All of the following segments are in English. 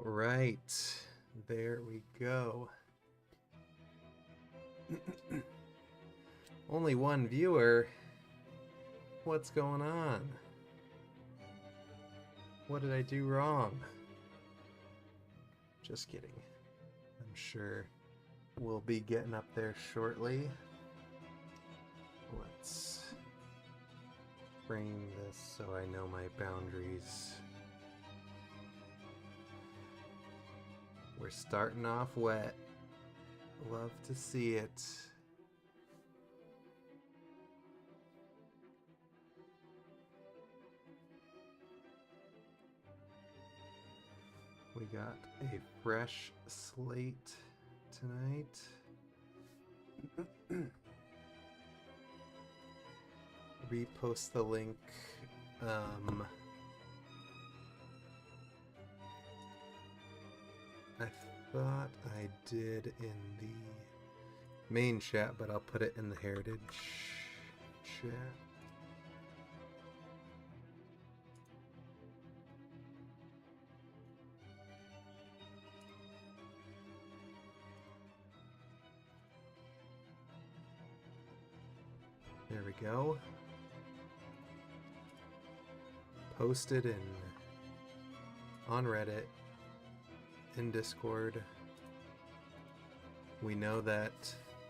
All right, there we go. Only one viewer. What's going on? What did I do wrong? Just kidding. I'm sure we'll be getting up there shortly. Let's frame this so I know my boundaries. We're starting off wet. Love to see it. We got a fresh slate tonight. Repost the link. I thought I did in the main chat, but I'll put it in the Heritage chat. There we go. Posted in on Reddit, in Discord. We know that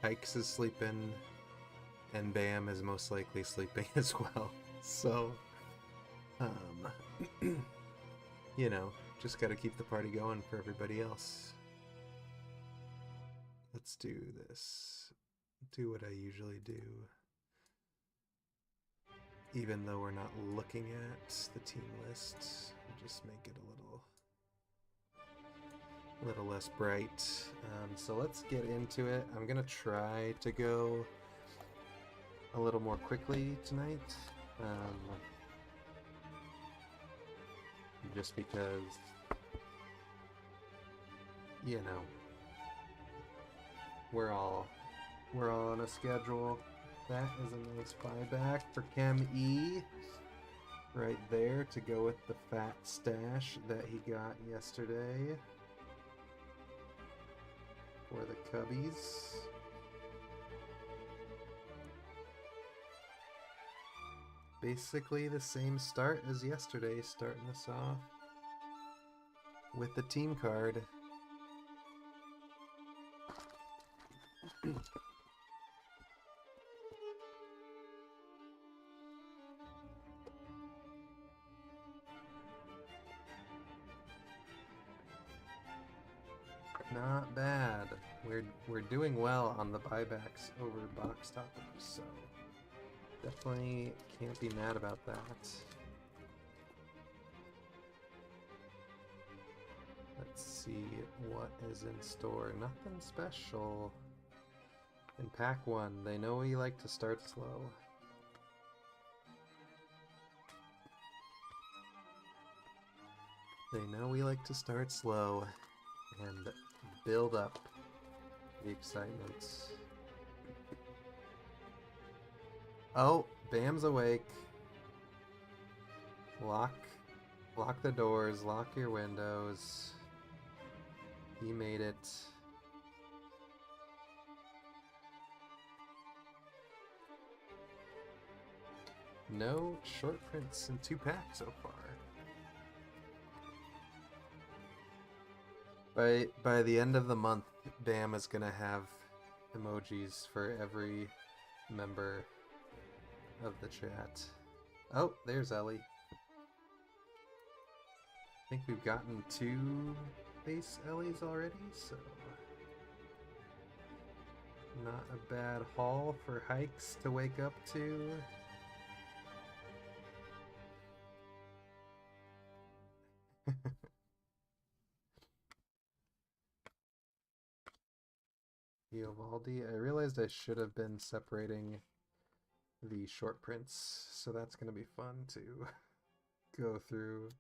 Hikes is sleeping and Bam is most likely sleeping as well. So, you know, just gotta keep the party going for everybody else. Let's do this. Do what I usually do. Even though we're not looking at the team list, just make it a little less bright. So let's get into it. I'm gonna try to go a little more quickly tonight, just because, you know, we're all on a schedule. That is a nice buyback for Chem E right there to go with the fat stash that he got yesterday for the Cubbies. Basically the same start as yesterday, starting us off with the team card. Not bad. We're doing well on the buybacks over box toppers, so definitely can't be mad about that. Let's see what is in store. Nothing special. In pack 1, they know we like to start slow. They know we like to start slow and build up the excitement. Oh, Bam's awake. Lock the doors, lock your windows. He made it. No short prints in 2 packs so far. By the end of the month, Bam is gonna have emojis for every member of the chat. Oh, there's Ellie. I think we've gotten 2 base Ellies already, so not a bad haul for Hikes to wake up to. Eovaldi. I realized I should have been separating the short prints, so that's going to be fun to go through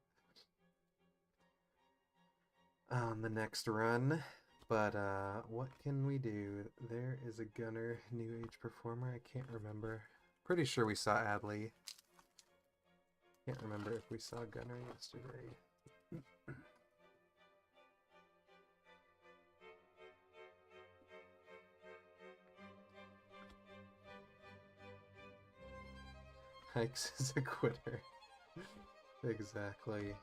on the next run. But what can we do? There is a Gunner New Age Performer. I can't remember. Pretty sure we saw Adley. Can't remember if we saw Gunner yesterday. Hikes is a quitter. Exactly.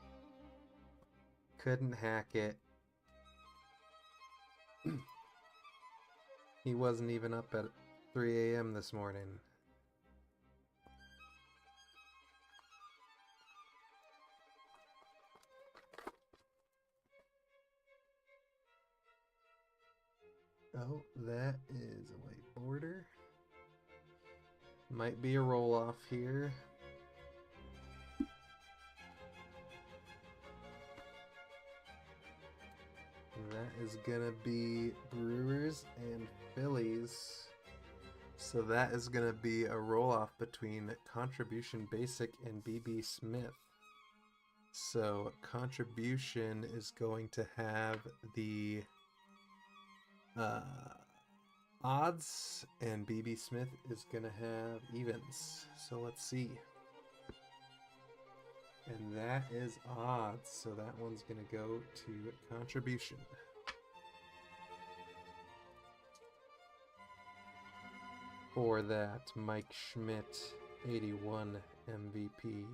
Couldn't hack it. He wasn't even up at 3 a.m. this morning. Oh, that is a white border. Might be a roll-off here. That is gonna be Brewers and Phillies. So that is gonna be a roll-off between Contribution Basic and BB Smith. So Contribution is going to have the odds, and BB Smith is gonna have evens. So let's see. And that is odds, so that one's gonna go to Contribution. For that, Mike Schmidt, 81 MVP.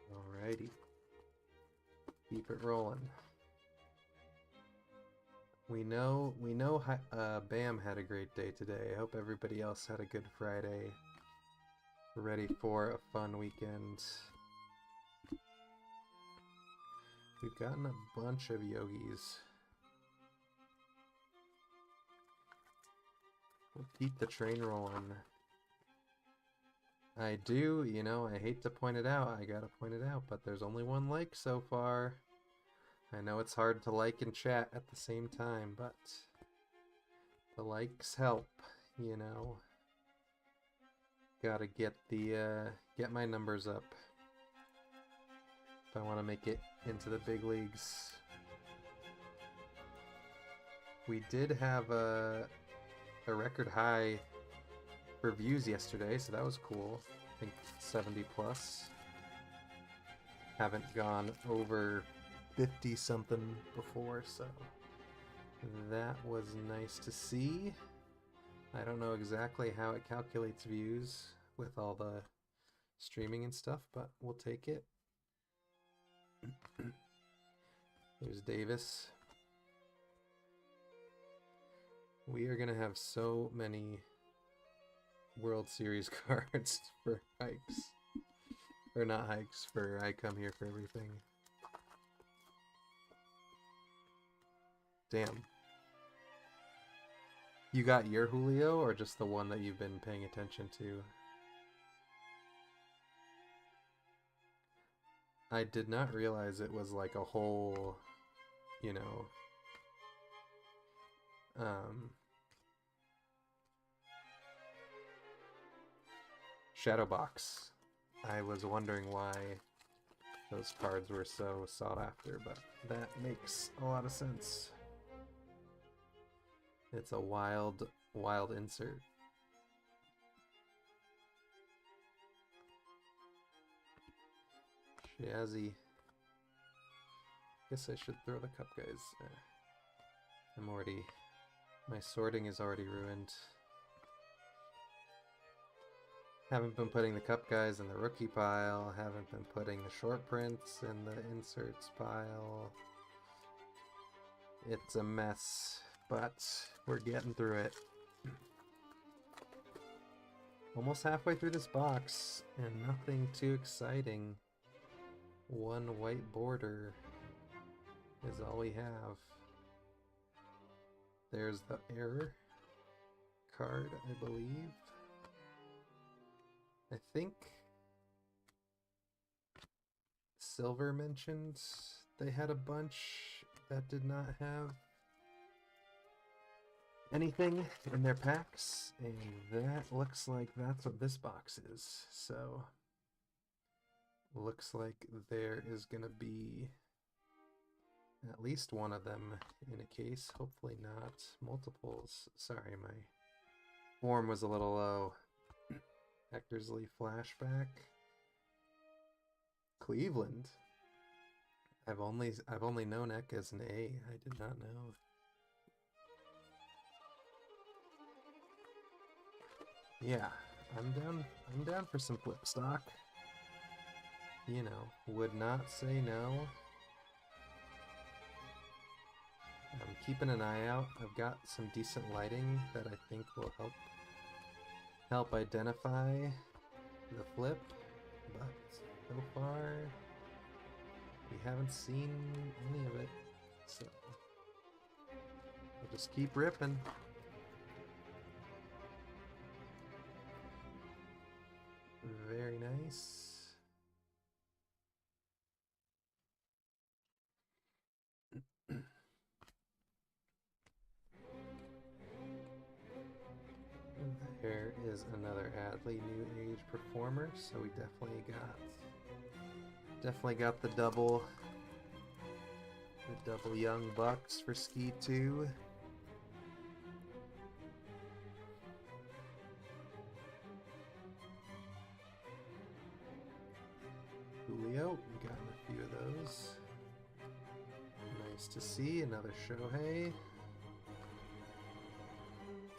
Alrighty. Keep it rolling. We know Bam had a great day today. I hope everybody else had a good Friday. Ready for a fun weekend. We've gotten a bunch of yogis. We'll keep the train rolling. I do, you know, I hate to point it out. I gotta point it out, but there's only one like so far. I know it's hard to like and chat at the same time, but the likes help, you know. Gotta get get my numbers up if I want to make it into the big leagues. We did have a record high for views yesterday, so that was cool. I think 70 plus. Haven't gone over 50 something before, so that was nice to see. I don't know exactly how it calculates views with all the streaming and stuff, but we'll take it. There's Davis. We are gonna have so many World Series cards for hikes. Or not hikes, for I come here for everything. Damn. You got your Julio, or just the one that you've been paying attention to? I did not realize it was like a whole, you know, shadow box. I was wondering why those cards were so sought after, but that makes a lot of sense. It's a wild insert. Jazzy. Guess I should throw the cup guys. My sorting is already ruined. Haven't been putting the cup guys in the rookie pile. Haven't been putting the short prints in the inserts pile. It's a mess, but we're getting through it. Almost halfway through this box, and nothing too exciting. One white border is all we have. There's the error card, I believe. I think Silver mentioned they had a bunch that did not have anything in their packs, and that looks like that's what this box is. So looks like there is gonna be at least one of them in a case, hopefully not multiples. Sorry, my form was a little low. Eckersley flashback. Cleveland. I've only known Ek as an A. I did not know. Yeah, I'm down for some flip stock. You know, would not say no. I'm keeping an eye out. I've got some decent lighting that I think will help identify the flip, but so far we haven't seen any of it, so we'll just keep ripping. Very nice. There is another Adley New Age performer, so we definitely got the double Young Bucks for Ski 2. Julio, we got a few of those. Nice to see another Shohei.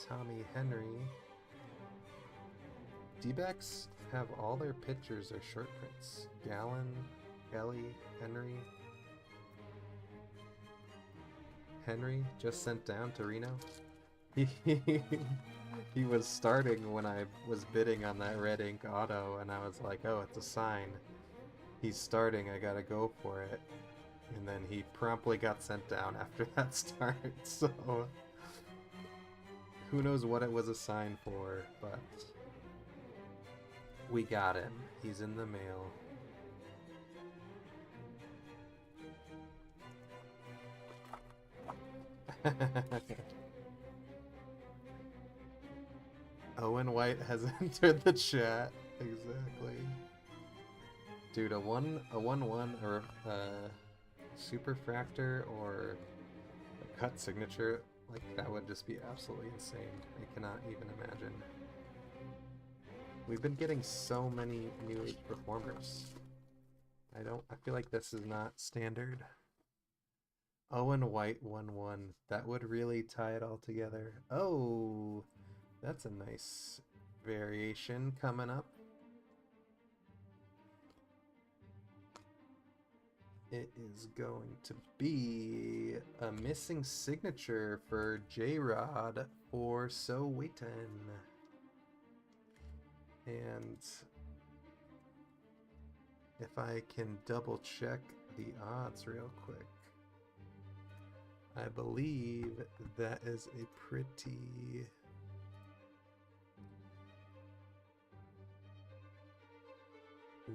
Tommy Henry. D-backs have all their pictures or short prints. Gallen, Kelly, Henry. Henry just sent down to Reno. He was starting when I was bidding on that red ink auto, and I was like, oh, it's a sign. He's starting, I gotta go for it. And then he promptly got sent down after that start, so who knows what it was a sign for, but we got him. He's in the mail. Owen White has entered the chat. Exactly. Dude, a 1/1 or Superfractor or a cut signature, like that would just be absolutely insane. I cannot even imagine. We've been getting so many New Age performers. I feel like this is not standard. Owen White 1/1. That would really tie it all together. Oh, that's a nice variation coming up. It is going to be a missing signature for J-Rod for So Waitin'. And if I can double check the odds real quick, I believe that is a pretty...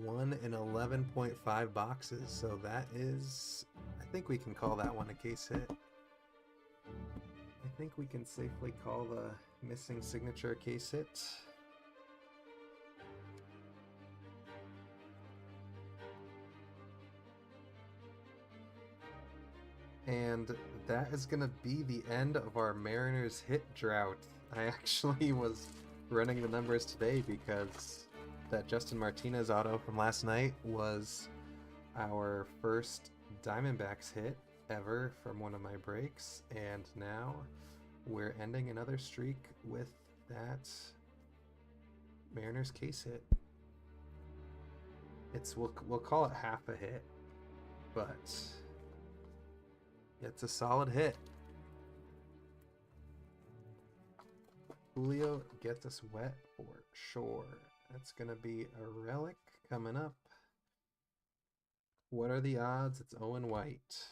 One in 11.5 boxes, so that is... I think we can call that one a case hit. I think we can safely call the missing signature a case hit. And that is going to be the end of our Mariners hit drought. I actually was running the numbers today because that Justin Martinez auto from last night was our first Diamondbacks hit ever from one of my breaks, and now we're ending another streak with that Mariners case hit. We'll call it half a hit, but it's a solid hit. Julio gets us wet for sure. That's gonna be a relic coming up. What are the odds? It's Owen White.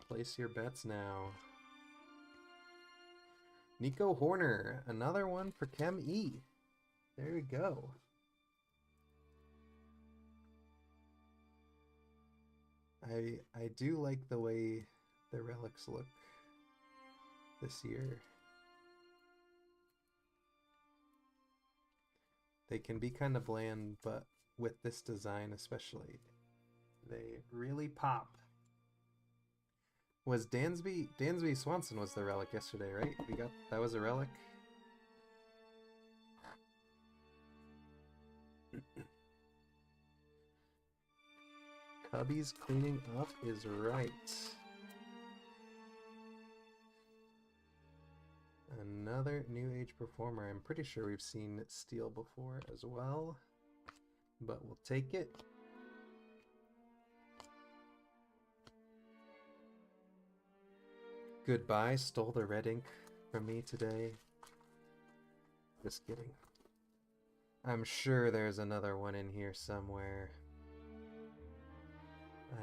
Place your bets now. Nico Horner, another one for Chem E. There we go. I do like the way the relics look this year. They can be kind of bland, but with this design especially, they really pop. Was Dansby Swanson was the relic yesterday, right? That was a relic. Cubbies cleaning up is right. Another New Age performer. I'm pretty sure we've seen Steel before as well, but we'll take it. Goodbye stole the red ink from me today. Just kidding. I'm sure there's another one in here somewhere.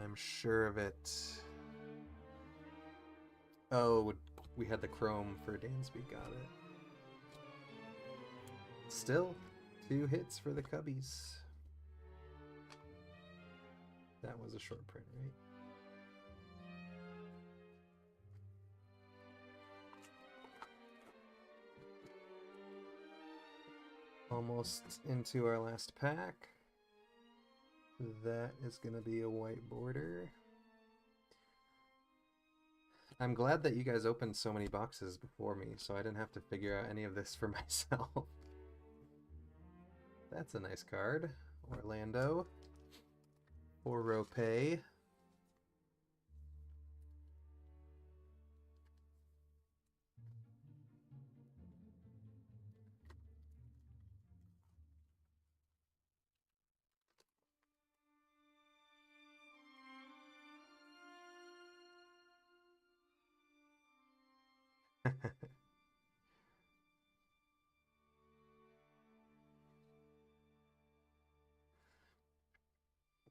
I'm sure of it. Oh, we had the chrome for Dansby, got it. Still, 2 hits for the Cubbies. That was a short print, right? Almost into our last pack. That is going to be a white border. I'm glad that you guys opened so many boxes before me, so I didn't have to figure out any of this for myself. That's a nice card. Orlando. Orope.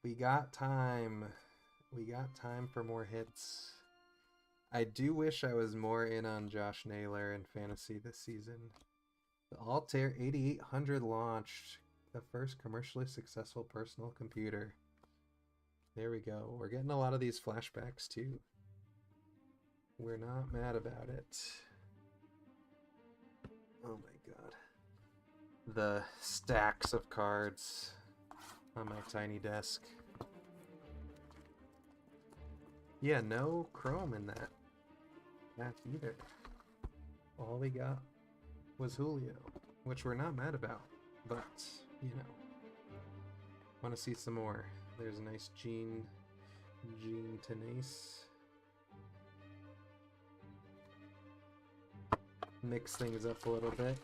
We got time. We got time for more hits. I do wish I was more in on Josh Naylor in fantasy this season. The Altair 8800 launched, the first commercially successful personal computer. There we go. We're getting a lot of these flashbacks too. We're not mad about it. Oh my god. The stacks of cards on my tiny desk. Yeah, no chrome in that pack either. All we got was Julio, which we're not mad about, but, you know, want to see some more. There's a nice Gene Tenace. Mix things up a little bit.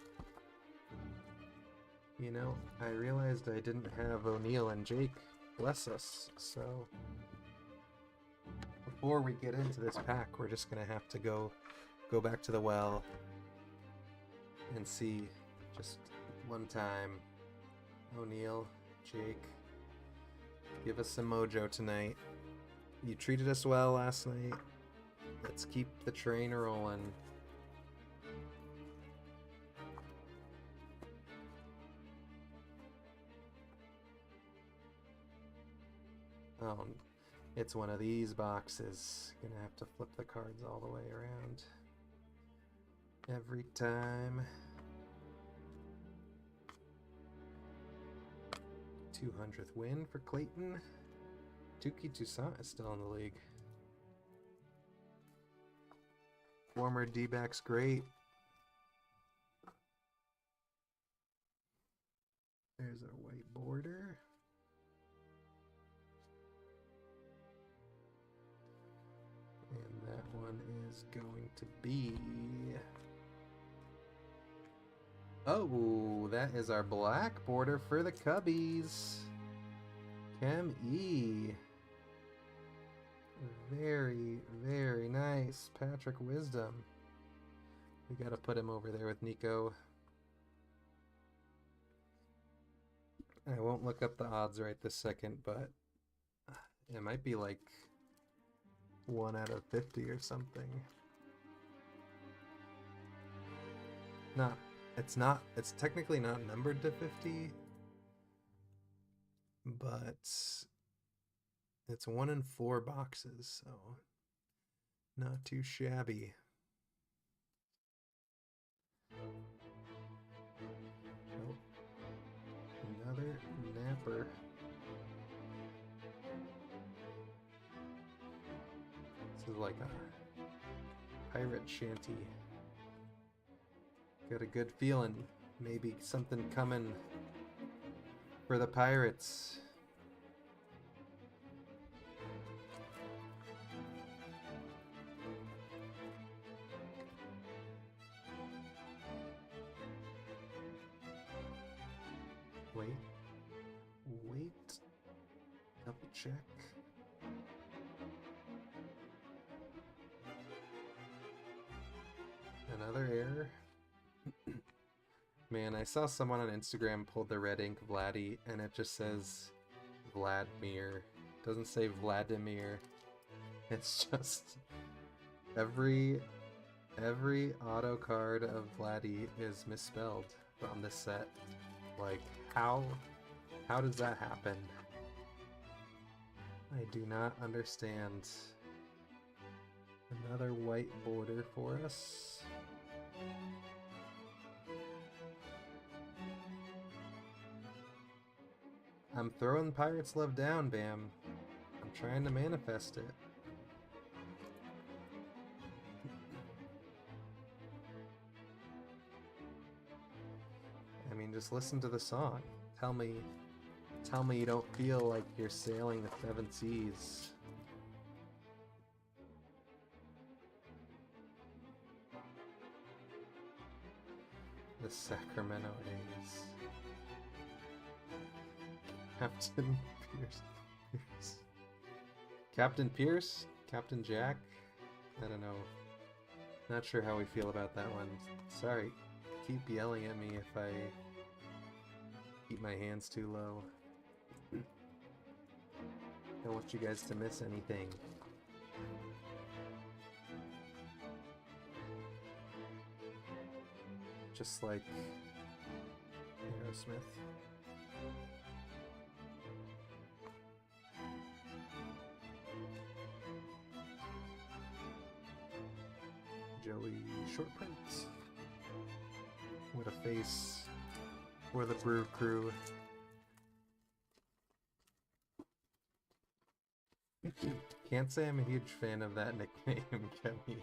You know, I realized I didn't have O'Neal and Jake, bless us, so before we get into this pack, we're just gonna have to go back to the well and see just one time. O'Neal, Jake, give us some mojo tonight. You treated us well last night. Let's keep the train rolling. Oh, it's one of these boxes. Gonna have to flip the cards all the way around every time. 200th win for Clayton. Tuki Toussaint is still in the league. Former D-backs great. There's our white border. And that one is going to be... Oh, that is our black border for the Cubbies. Chem E. Very, very nice. Patrick Wisdom. We gotta put him over there with Nico. I won't look up the odds right this second, but it might be like 1 out of 50 or something. It's technically not numbered to 50, but it's 1 in 4 boxes, so not too shabby. Oh, another napper. This is like a pirate shanty. Got a good feeling. Maybe something coming for the Pirates. Wait. Double check. Another error. Man, I saw someone on Instagram pulled the red ink Vladdy and it just says Vladimir. It doesn't say Vladimir. It's just every auto card of Vladdy is misspelled on this set. Like, how does that happen? I do not understand. Another white border for us. I'm throwing Pirates Love down, Bam. I'm trying to manifest it. I mean, just listen to the song. Tell me you don't feel like you're sailing the seven seas. The Sacramento A's. Captain Pierce. Captain Pierce? Captain Jack? I don't know. Not sure how we feel about that one. Sorry. Keep yelling at me if I keep my hands too low. Don't want you guys to miss anything. Just like Aerosmith. Joey Short Prints. What a face for the Brew Crew. Can't say I'm a huge fan of that nickname, Kevin.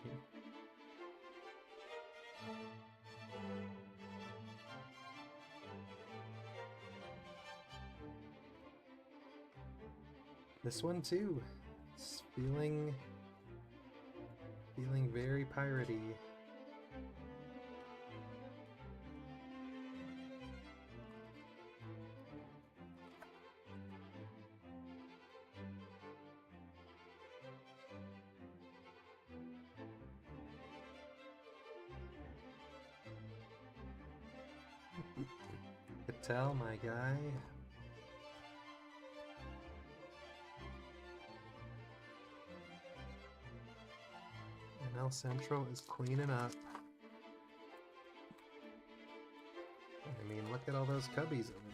This one too. It's feeling very piratey. Patel, my guy. NL Central is cleaning up. I mean, look at all those cubbies over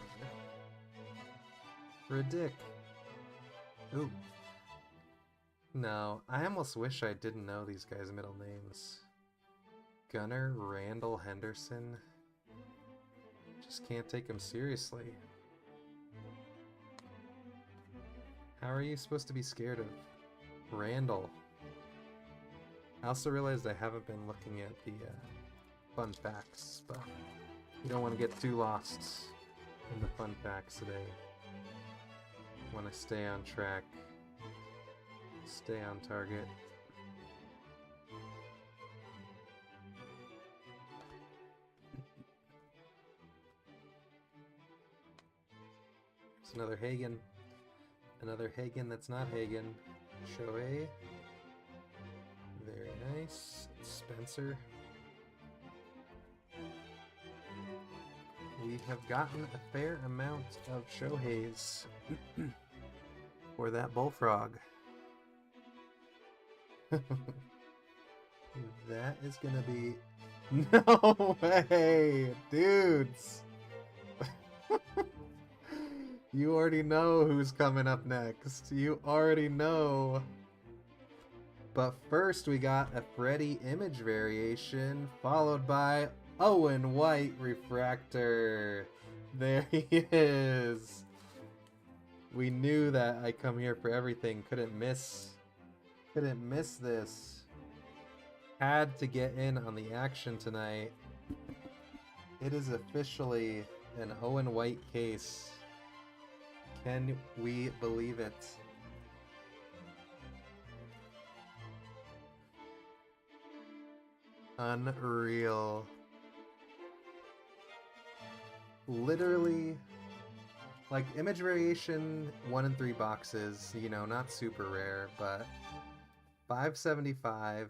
there. Ridic. Ooh. No, I almost wish I didn't know these guys' middle names. Gunnar Randall Henderson. Just can't take him seriously. How are you supposed to be scared of Randall? I also realized I haven't been looking at the fun facts, but you don't want to get too lost in the fun facts today. You want to stay on track, stay on target. It's another Hagen. Another Hagen that's not Hagen. Shohei. Very nice. Spencer. We have gotten a fair amount of Shoheis for that bullfrog. That is gonna be... No way! Dudes! You already know who's coming up next. You already know. But first we got a Freddy image variation, followed by Owen White refractor. There he is. We knew that I come here for everything. Couldn't miss this. Had to get in on the action tonight. It is officially an Owen White case. Can we believe it? Unreal. Literally like image variation 1 in 3 boxes, you know, not super rare, but 575,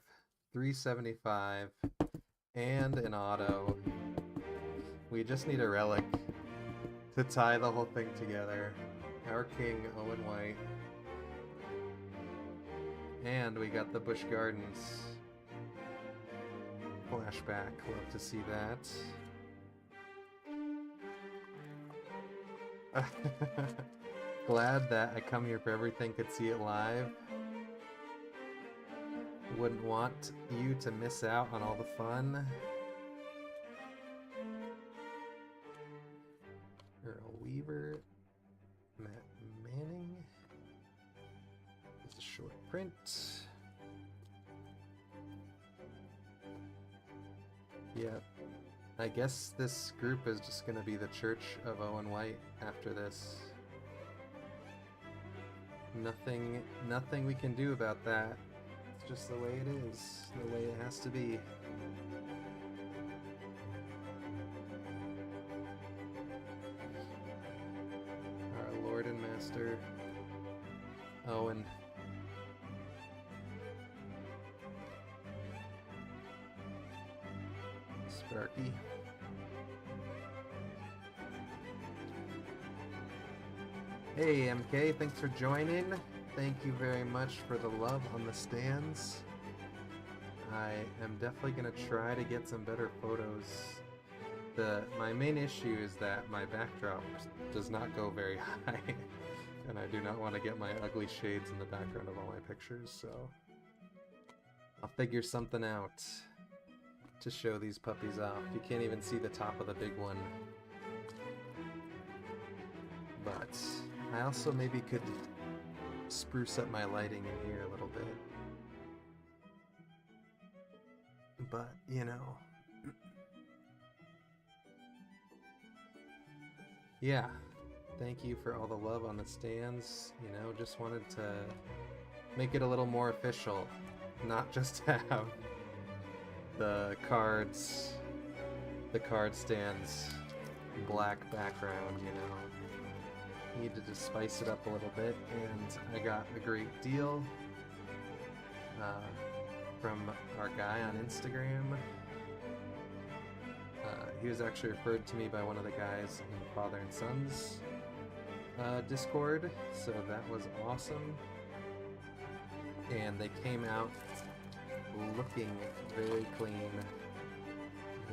375, and an auto. We just need a relic to tie the whole thing together. Our king, Owen White. And we got the Busch Gardens flashback. Love to see that. Glad that I come here for everything, could see it live. Wouldn't want you to miss out on all the fun. Earl Weaver, Matt Manning. It's a short print. Yep. I guess this group is just going to be the Church of Owen White after this. Nothing we can do about that. It's just the way it is, the way it has to be. Our Lord and Master, Owen. Sparky. Hey MK, thanks for joining. Thank you very much for the love on the stands. I am definitely gonna try to get some better photos. My main issue is that my backdrop does not go very high, and I do not want to get my ugly shades in the background of all my pictures, so I'll figure something out to show these puppies off. You can't even see the top of the big one. But I also maybe could spruce up my lighting in here a little bit. But, you know. Yeah. Thank you for all the love on the stands. You know, just wanted to make it a little more official. Not just have the card stands black background, you know. Needed to spice it up a little bit, and I got a great deal from our guy on Instagram. He was actually referred to me by one of the guys in Father and Sons Discord, so that was awesome. And they came out looking very clean,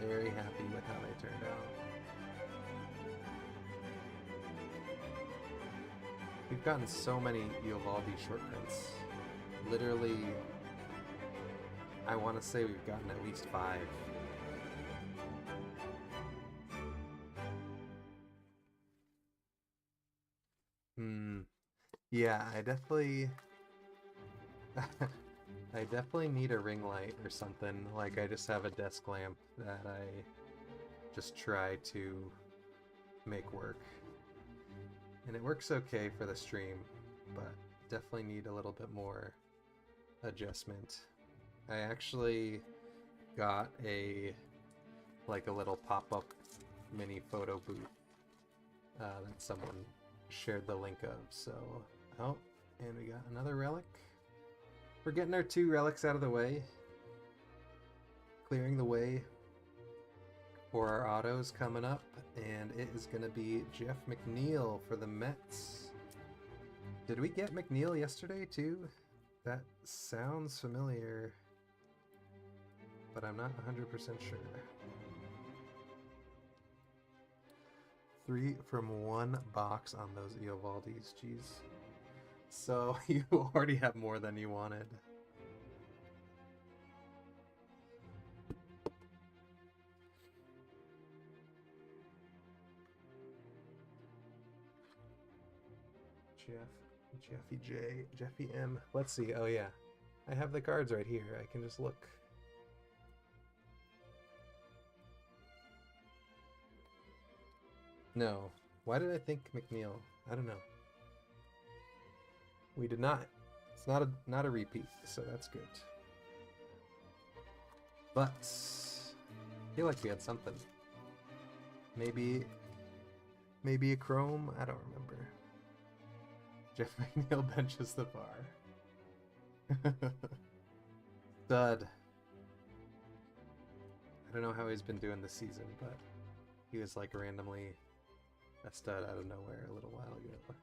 very happy with how they turned out. We've gotten so many Eovaldi short prints. Literally, I want to say we've gotten at least 5. Yeah, I definitely need a ring light or something. Like, I just have a desk lamp that I just try to make work. And it works okay for the stream, but definitely need a little bit more adjustment. I actually got a little pop-up mini photo booth that someone shared the link of, so... Oh, and we got another relic. We're getting our 2 relics out of the way. Clearing the way for our autos coming up, and it is going to be Jeff McNeil for the Mets. Did we get McNeil yesterday too? That sounds familiar, but I'm not 100% sure. 3 from 1 box on those Eovaldis, jeez. So you already have more than you wanted. Jeffy J, Jeffy M. Let's see. Oh yeah, I have the cards right here. I can just look. No. Why did I think McNeil? I don't know. We did not. It's not a repeat, so that's good. But I feel like we had something. Maybe Maybe a chrome? I don't remember. Jeff McNeil benches the bar. Stud. I don't know how he's been doing this season, but he was like randomly a stud out of nowhere a little while ago.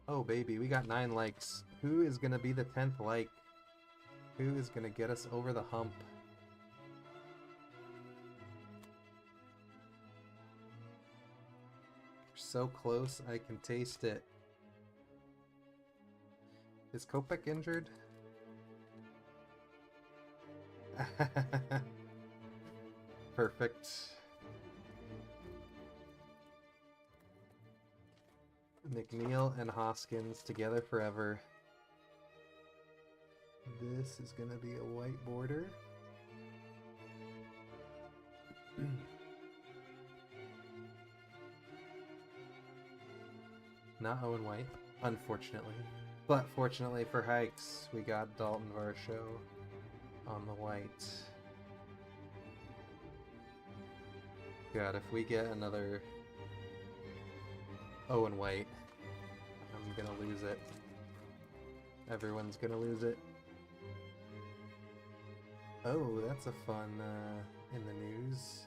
Oh baby, we got 9 likes. Who is gonna be the 10th like? Who is gonna get us over the hump? We're so close, I can taste it. Is Kopech injured? Perfect. McNeil and Hoskins together forever. This is gonna be a white border. Not Owen White, unfortunately. But fortunately for Hikes, we got Dalton Varsho on the white. God, if we get another Owen White, I'm gonna lose it. Everyone's gonna lose it. Oh, that's a fun in the news.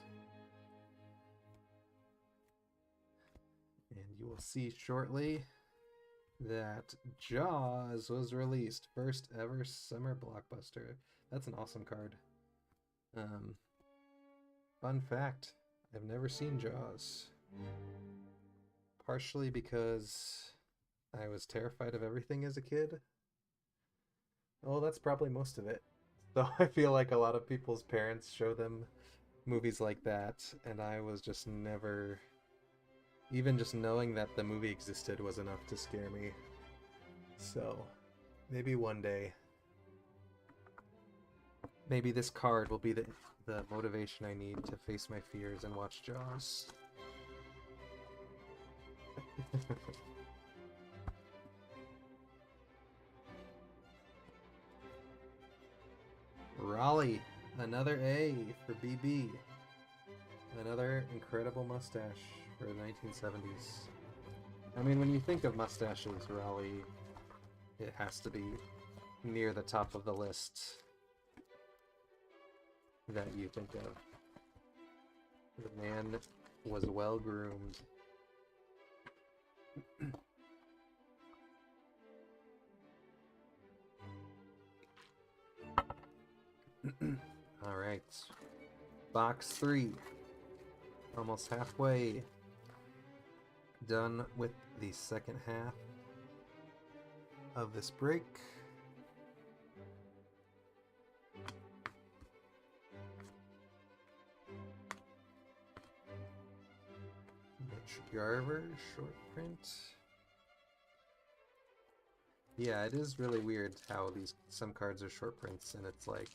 And you will see shortly that Jaws was released. First ever summer blockbuster. That's an awesome card. Fun fact, I've never seen Jaws. Partially because I was terrified of everything as a kid. Oh, that's probably most of it. So I feel like a lot of people's parents show them movies like that, and I was just never... Even just knowing that the movie existed was enough to scare me. So, maybe one day. Maybe this card will be the motivation I need to face my fears and watch Jaws. Raleigh, another A for BB. Another incredible mustache for the 1970s. I mean, when you think of mustaches, Raleigh, it has to be near the top of the list that you think of. The man was well groomed. Alright. Box 3. Almost halfway done with the second half of this break. Mitch Garver, short print. Yeah, it is really weird how some cards are short prints, and it's like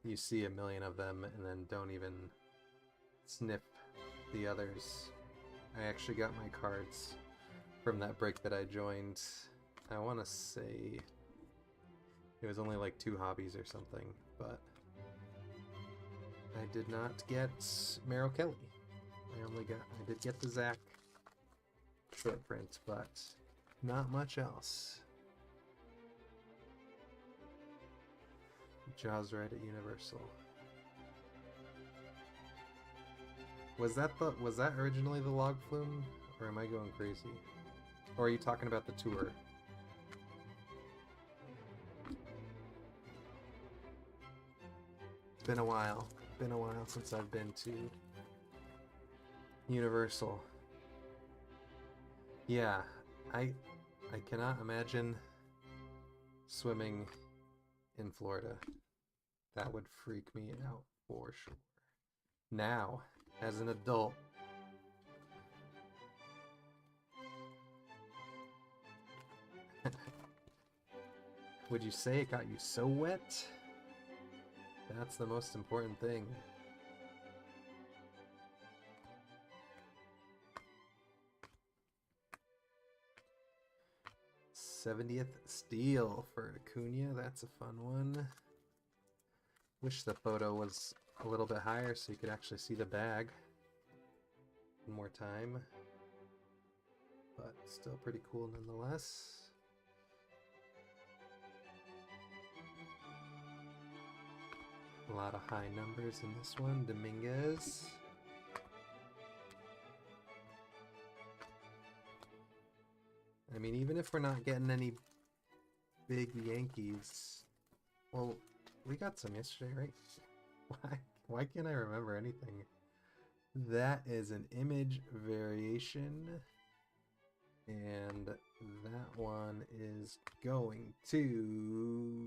you see a million of them and then don't even sniff the others. I actually got my cards from that break that I joined. I want to say it was only like 2 hobbies or something, but I did not get Merrill Kelly. I did get the Zach short print, but not much else. Jaws right at Universal. Was that originally the log flume, or am I going crazy? Or are you talking about the tour? It's been a while. Been a while since I've been to Universal. Yeah, I cannot imagine swimming in Florida. That would freak me out for sure. Now, as an adult, would you say it got you so wet? That's the most important thing. '70th Steel for Acuna. That's a fun one. Wish the photo was a little bit higher so you could actually see the bag one more time. But still pretty cool nonetheless. A lot of high numbers in this one. Dominguez. I mean, even if we're not getting any big Yankees, well, we got some yesterday, right? Why can't I remember anything? That is an image variation, and that one is going to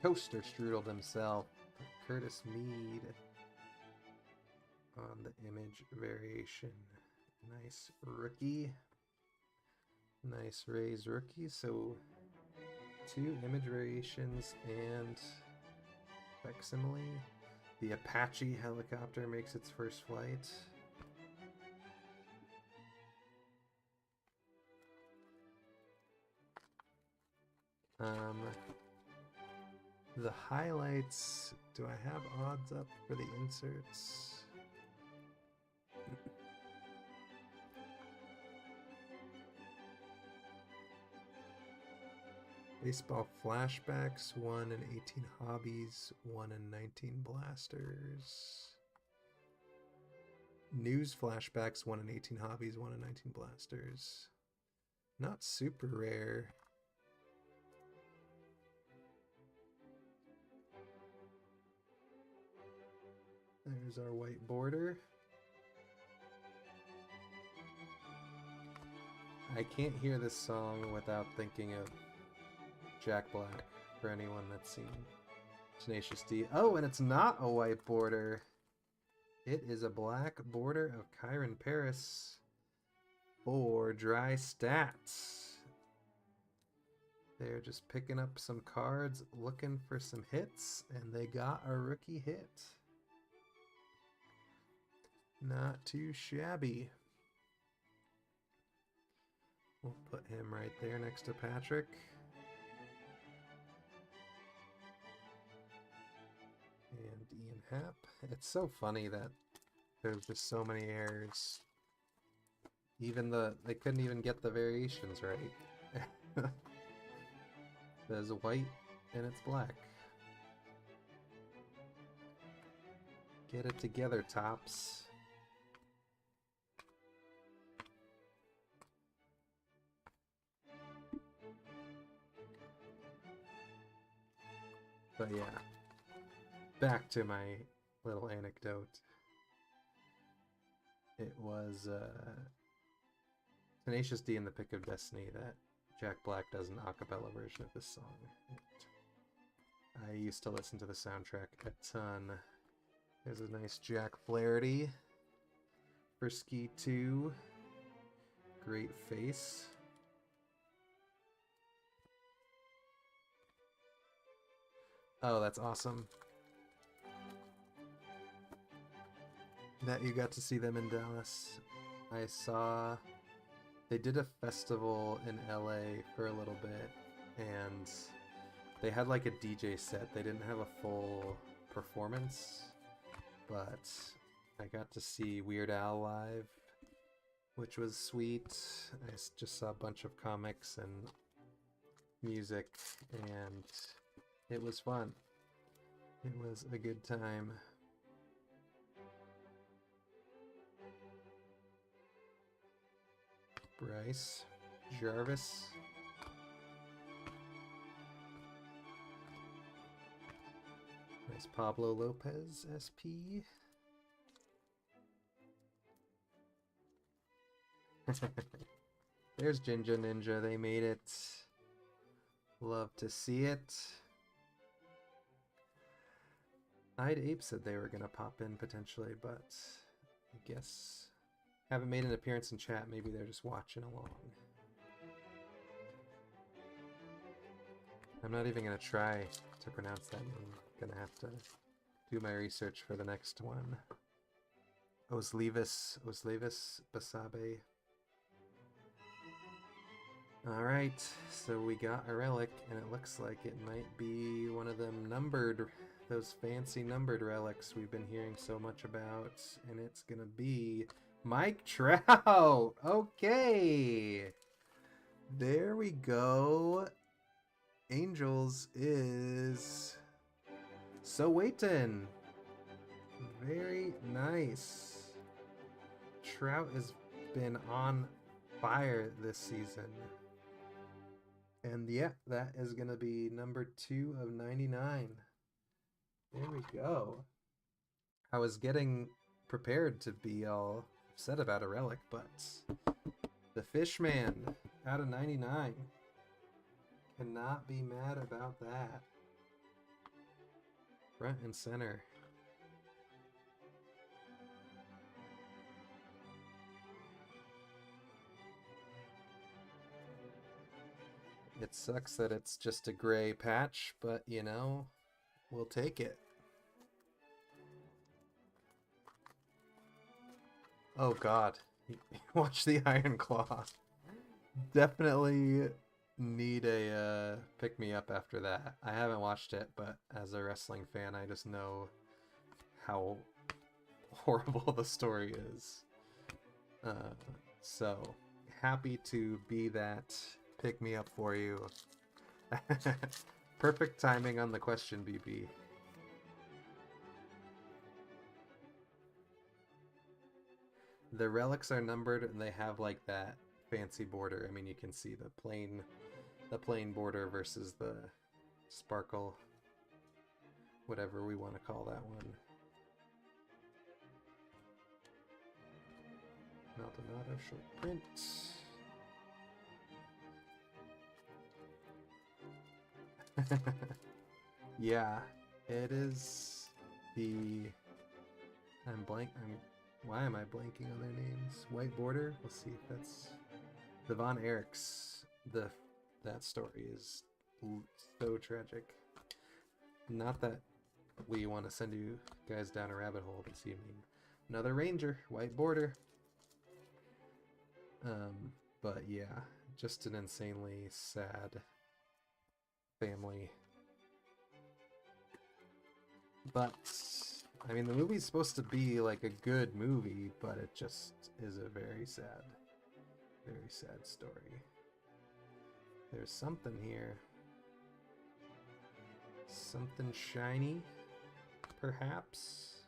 Toaster Strudel himself, Curtis Mead on the image variation. Nice rookie. Nice Rays rookie. So 2 image variations and facsimile. The Apache helicopter makes its first flight. The highlights, do I have odds up for the inserts? Baseball flashbacks, 1 in 18 hobbies, 1 in 19 blasters. News flashbacks, 1 in 18 hobbies, 1 in 19 blasters. Not super rare. There's our white border. I can't hear this song without thinking of Jack Black, for anyone that's seen Tenacious D. Oh, and it's not a white border. It is a black border of Kyron Paris for Dry Stats. They're just picking up some cards, looking for some hits, and they got a rookie hit. Not too shabby. We'll put him right there next to Patrick. And Ian Happ. It's so funny that there's just so many errors. Even they couldn't even get the variations right. There's white and it's black. Get it together, Tops. But yeah, back to my little anecdote. It was Tenacious D and the Pick of Destiny that Jack Black does an a cappella version of this song. I used to listen to the soundtrack a ton. There's a nice Jack Flaherty for Ski 2. Great face. Oh, that's awesome. That you got to see them in Dallas. I saw they did a festival in LA for a little bit, and they had like a DJ set. They didn't have a full performance, but I got to see Weird Al live, which was sweet. I just saw a bunch of comics and music, and it was fun. It was a good time. Bryce Jarvis. Nice Pablo Lopez SP. There's Jinja Ninja. They made it. Love to see it. I'd Ape said they were going to pop in potentially, but I guess haven't made an appearance in chat. Maybe they're just watching along. I'm not even going to try to pronounce that name. I'm going to have to do my research for the next one. Oslevis Basabe. Alright, so we got a relic, and it looks like it might be one of them numbered, those fancy numbered relics we've been hearing so much about, and it's gonna be Mike Trout! Okay! There we go. Angels is Sowaitan. Very nice. Trout has been on fire this season. And yeah, that is going to be number 2 of 99. There we go. I was getting prepared to be all upset about a relic, but the Fishman out of 99. Cannot be mad about that. Front and center. It sucks that it's just a gray patch, but you know, we'll take it. Oh god. Watch the Iron Claw. Definitely need a pick-me-up after that. I haven't watched it, but as a wrestling fan, I just know how horrible the story is. So, happy to be that pick-me-up for you. Perfect timing on the question, BB. The relics are numbered and they have like that fancy border. I mean, you can see the plain border versus the sparkle, whatever we want to call that one. Maldonado short print. Yeah, it is the... Why am I blanking on their names? White Border? Let's see if that's... The Von Erichs. That story is so tragic. Not that we want to send you guys down a rabbit hole this evening. Another Ranger, White Border. But yeah, just an insanely sad family. But, I mean, the movie's supposed to be like a good movie, but it just is a very sad story. There's something here. Something shiny, perhaps?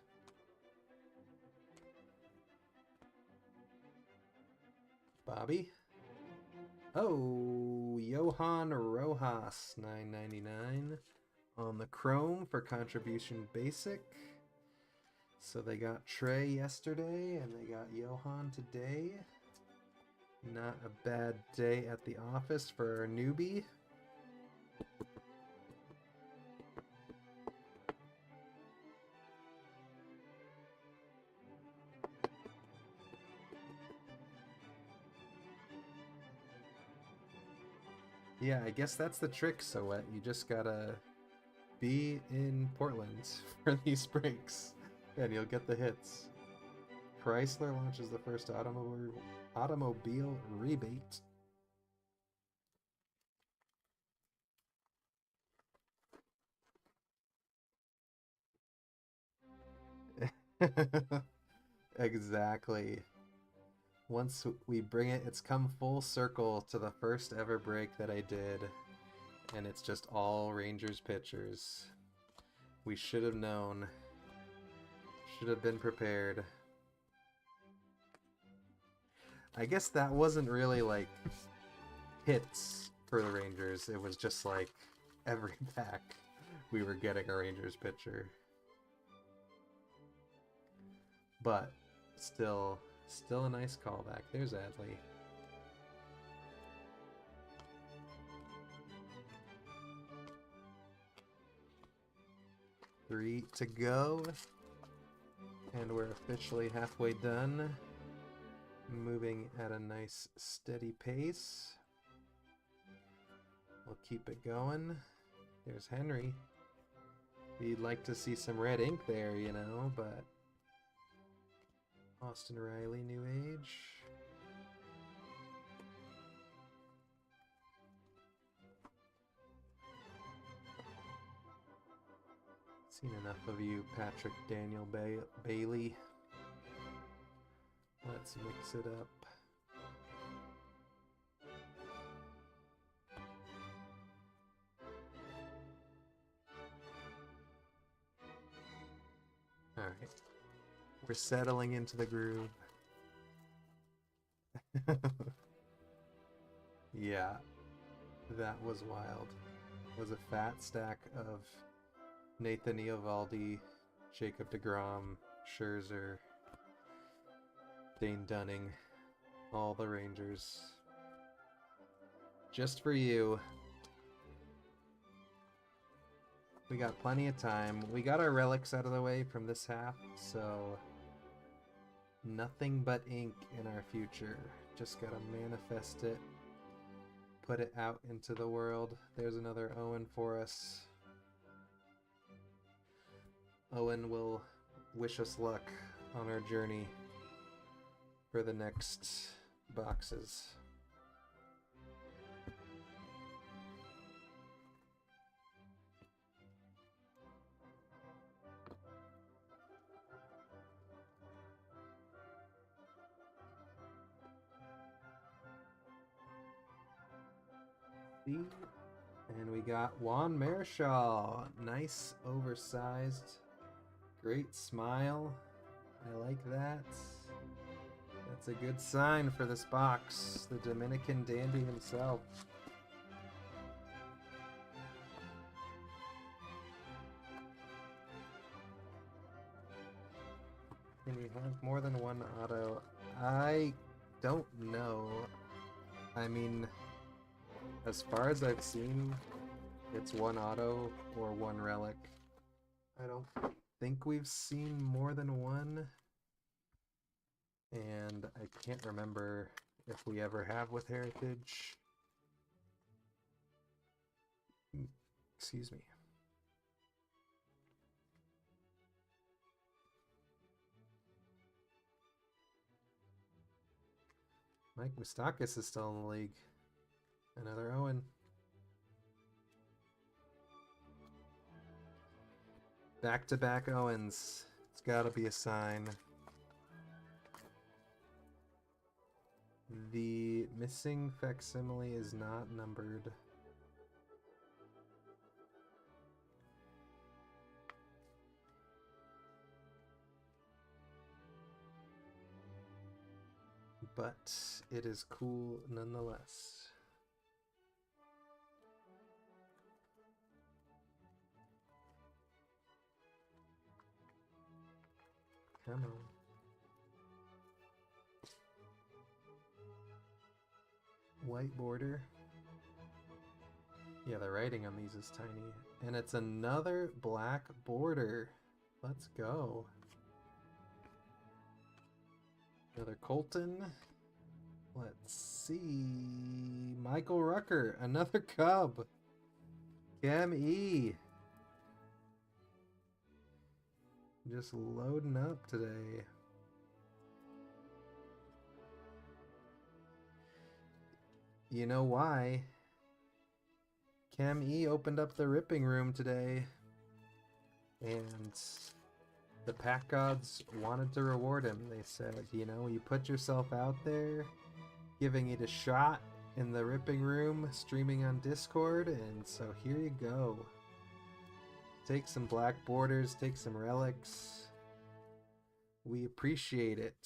Bobby? Oh, Johan Rojas, $9.99 on the Chrome for contribution basic. So they got Trey yesterday, and they got Johan today. Not a bad day at the office for our newbie. Yeah, I guess that's the trick, Soet. You just gotta be in Portland for these breaks, and you'll get the hits. Chrysler launches the first automobile rebate. Exactly. Once we bring it, it's come full circle to the first ever break that I did, and it's just all Rangers pitchers. We should have known. Should have been prepared. I guess that wasn't really like hits for the Rangers. It was just like every pack we were getting a Rangers pitcher. But still a nice callback. There's Adley. Three to go. And we're officially halfway done. Moving at a nice steady pace. We'll keep it going. There's Henry. We'd like to see some red ink there, you know, but... Austin Riley, New Age. Seen enough of you, Patrick Daniel Bailey. Let's mix it up. Alright. We're settling into the groove. Yeah, that was wild. It was a fat stack of Nathan Eovaldi, Jacob deGrom, Scherzer, Dane Dunning, all the Rangers. Just for you. We got plenty of time. We got our relics out of the way from this half, so nothing but ink in our future. Just gotta manifest it, put it out into the world. There's another Owen for us. Owen will wish us luck on our journey for the next boxes. And we got Juan Marichal. Nice, oversized, great smile. I like that. That's a good sign for this box. The Dominican dandy himself. Can you have more than one auto? I don't know. I mean, as far as I've seen, it's one auto or one relic. I don't think we've seen more than one. And I can't remember if we ever have with Heritage. Excuse me. Mike Moustakas is still in the league. Another Owen. Back-to-back Owens. It's gotta be a sign. The missing facsimile is not numbered. But it is cool nonetheless. Come on. White border. Yeah, the writing on these is tiny. And it's another black border. Let's go. Another Colton. Let's see. Michael Rucker. Another Cub. Cam E. Just loading up today. You know why? Cam E opened up the ripping room today, and the pack gods wanted to reward him. They said, you know, you put yourself out there, giving it a shot in the ripping room, streaming on Discord, and so here you go. Take some black borders, take some relics. We appreciate it.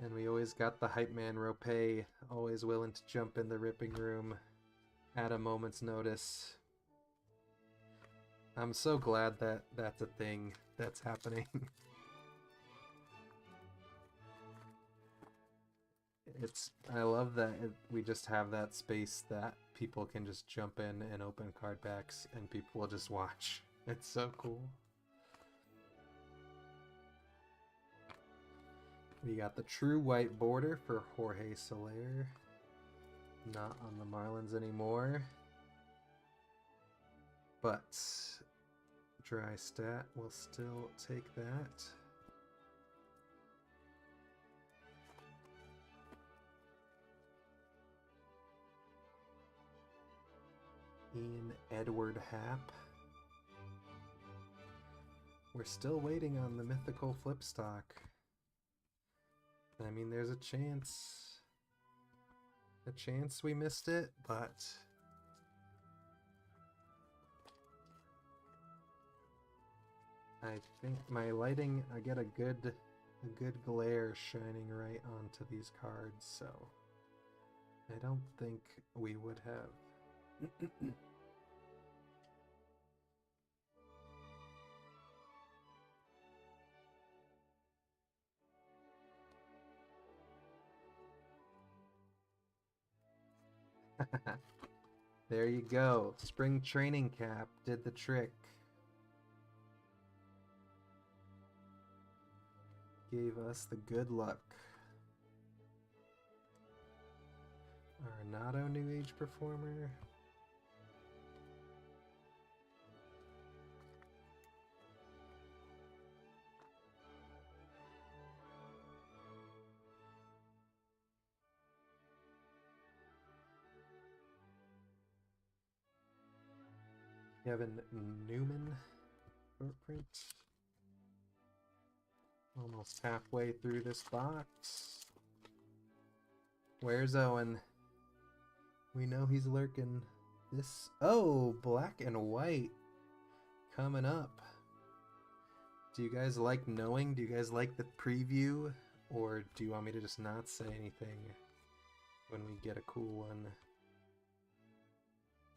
And we always got the hype man Rope, always willing to jump in the ripping room at a moment's notice. I'm so glad that that's a thing that's happening. I love that we just have that space that people can just jump in and open card packs and people will just watch. It's so cool. We got the true white border for Jorge Soler. Not on the Marlins anymore. But Dry Stat will still take that. Ian Edward Happ. We're still waiting on the mythical Flipstock. I mean, there's a chance we missed it, but I think my lighting, I get a good glare shining right onto these cards, so I don't think we would have. There you go. Spring training cap did the trick. Gave us the good luck. Arenado New Age Performer. Kevin Newman short print. Almost halfway through this box. Where's Owen? We know he's lurking. This, oh, black and white coming up. Do you guys like knowing? Do you guys like the preview? Or do you want me to just not say anything when we get a cool one?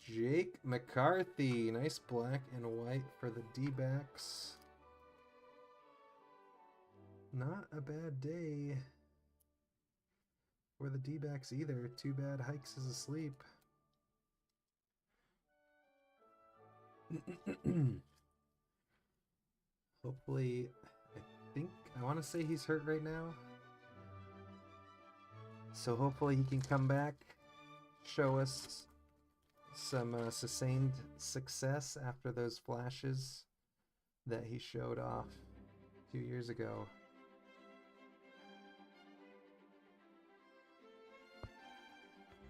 Jake McCarthy. Nice black and white for the D-backs. Not a bad day for the D-backs either. Too bad Hikes is asleep. Hopefully, I want to say he's hurt right now. So hopefully he can come back, show us some sustained success after those flashes that he showed off 2 years ago.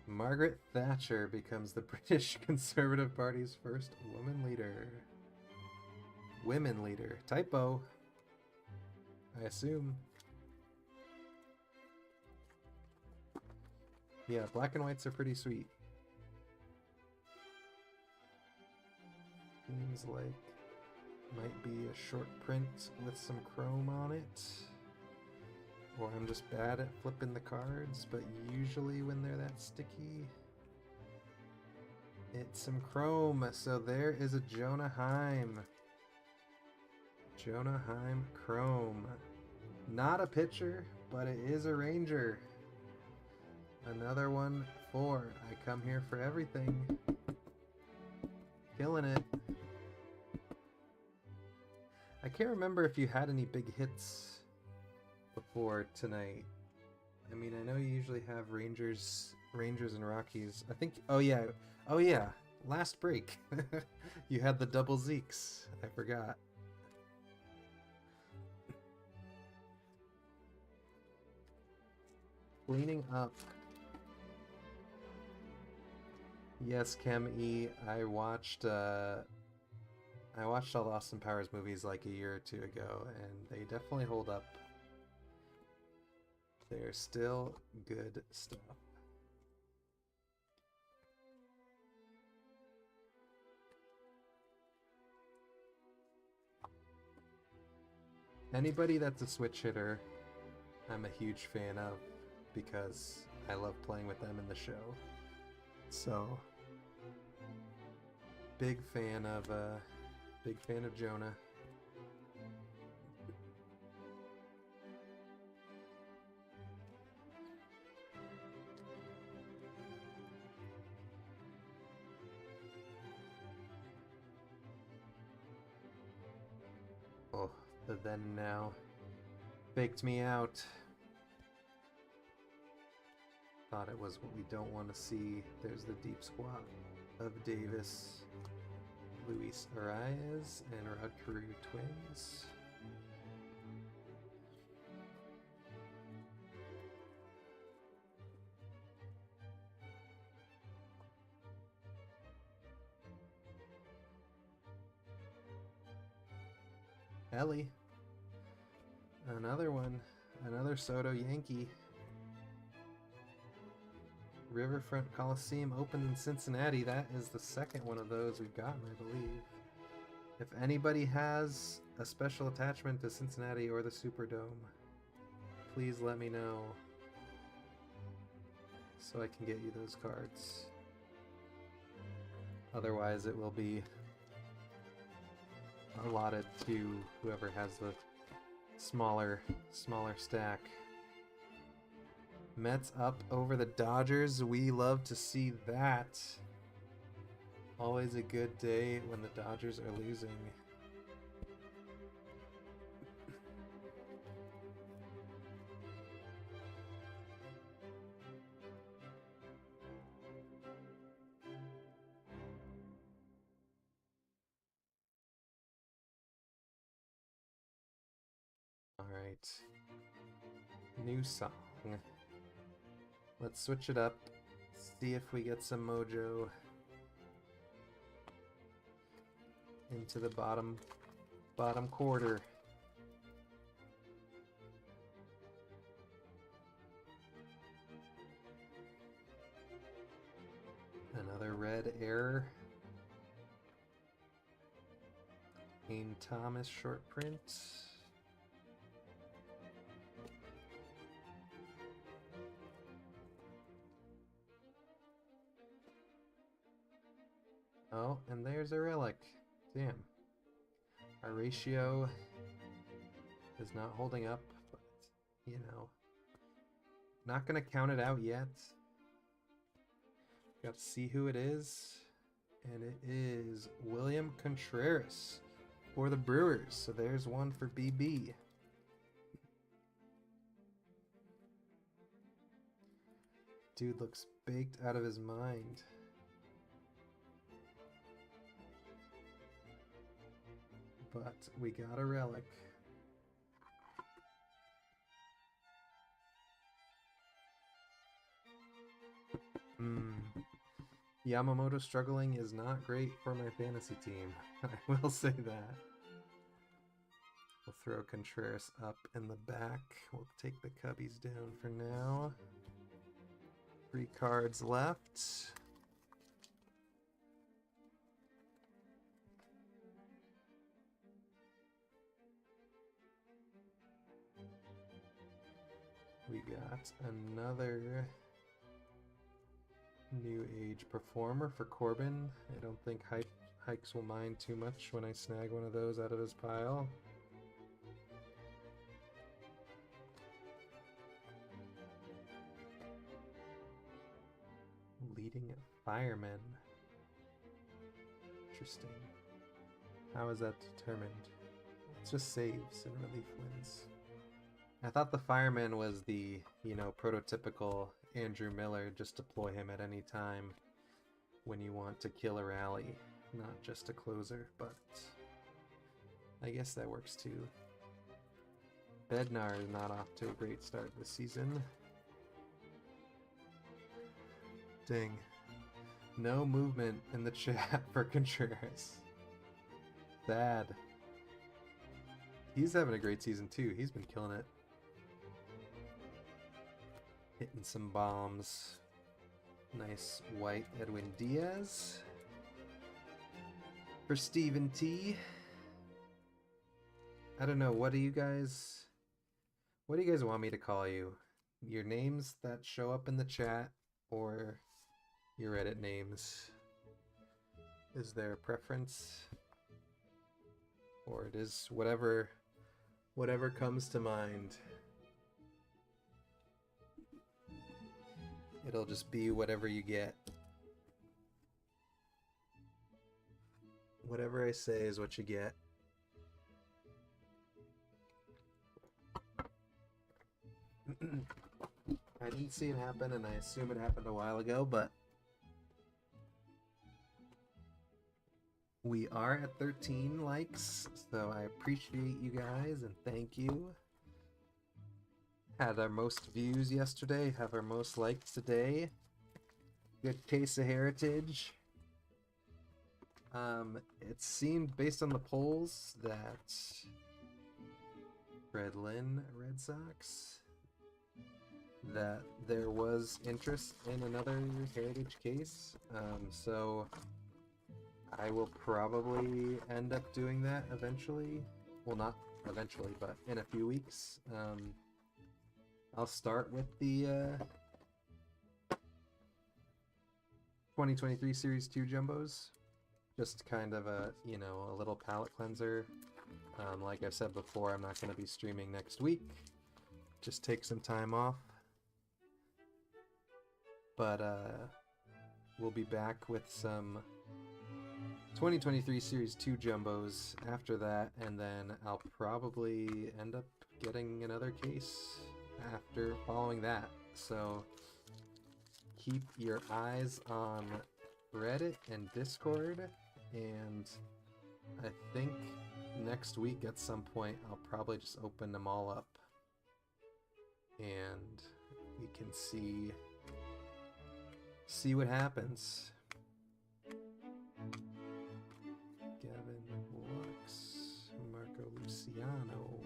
Margaret Thatcher becomes the British Conservative Party's first woman leader. Women leader. Typo. I assume. Yeah, black and whites are pretty sweet. Seems like might be a short print with some chrome on it. Or I'm just bad at flipping the cards, but usually when they're that sticky, it's some chrome. So there is a Jonah Heim. Jonah Heim chrome. Not a pitcher, but it is a ranger. Another one for I come here for everything. Killing it. I can't remember if you had any big hits before tonight. I mean, I know you usually have Rangers and Rockies. I think, oh yeah, last break. You had the double Zeeks. I forgot. Cleaning up. Yes, Chem E. I watched all the Austin Powers movies like a year or two ago, and they definitely hold up. They're still good stuff. Anybody that's a switch hitter, I'm a huge fan of because I love playing with them in the show. So, big fan of Jonah. Oh, the then and now baked me out. Thought it was what we don't want to see. There's the deep squat of Davis, Luis Arias, and Rod Carew twins. Ellie. Another one. Another Soto Yankee. Riverfront Coliseum opened in Cincinnati. That is the second one of those we've gotten, I believe. If anybody has a special attachment to Cincinnati or the Superdome, please let me know so I can get you those cards. Otherwise, it will be allotted to whoever has the smaller stack. Mets up over the Dodgers. We love to see that. Always a good day when the Dodgers are losing. Alright. New song. Let's switch it up. See if we get some mojo into the bottom quarter. Another red error. Kane Thomas short print. Oh, and there's a relic. Damn. Our ratio is not holding up, but, you know. Not gonna count it out yet. Got to see who it is. And it is William Contreras for the Brewers. So there's one for BB. Dude looks baked out of his mind. But we got a relic. Yamamoto struggling is not great for my fantasy team. I will say that. We'll throw Contreras up in the back. We'll take the Cubbies down for now. 3 cards left. We got another New Age Performer for Corbin. I don't think Hikes will mind too much when I snag one of those out of his pile. Leading Firemen. Interesting. How is that determined? It's just saves and relief wins. I thought the Fireman was the, you know, prototypical Andrew Miller, just deploy him at any time when you want to kill a rally, not just a closer, but I guess that works too. Bednar is not off to a great start this season. Dang. No movement in the chat for Contreras. Sad. He's having a great season too. He's been killing it. Hitting some bombs. Nice white Edwin Diaz. For Stephen T. I don't know, what do you guys want me to call you? Your names that show up in the chat or your Reddit names? Is there a preference? Or it is whatever comes to mind. It'll just be whatever you get. Whatever I say is what you get. I didn't see it happen, and I assume it happened a while ago, but we are at 13 likes, so I appreciate you guys and thank you. Had our most views yesterday, have our most likes today. Good case of heritage. It seemed, based on the polls, that Fred Lynn, Red Sox, that there was interest in another Heritage case, so I will probably end up doing that eventually. Well, not eventually, but in a few weeks. I'll start with the 2023 Series 2 Jumbos. Just kind of a, you know, a little palate cleanser. Like I've said before, I'm not going to be streaming next week. Just take some time off. But we'll be back with some 2023 Series 2 Jumbos after that, and then I'll probably end up getting another case after following that. So keep your eyes on Reddit and Discord, and I think next week at some point I'll probably just open them all up and we can see what happens. Gavin Lux, Marco Luciano.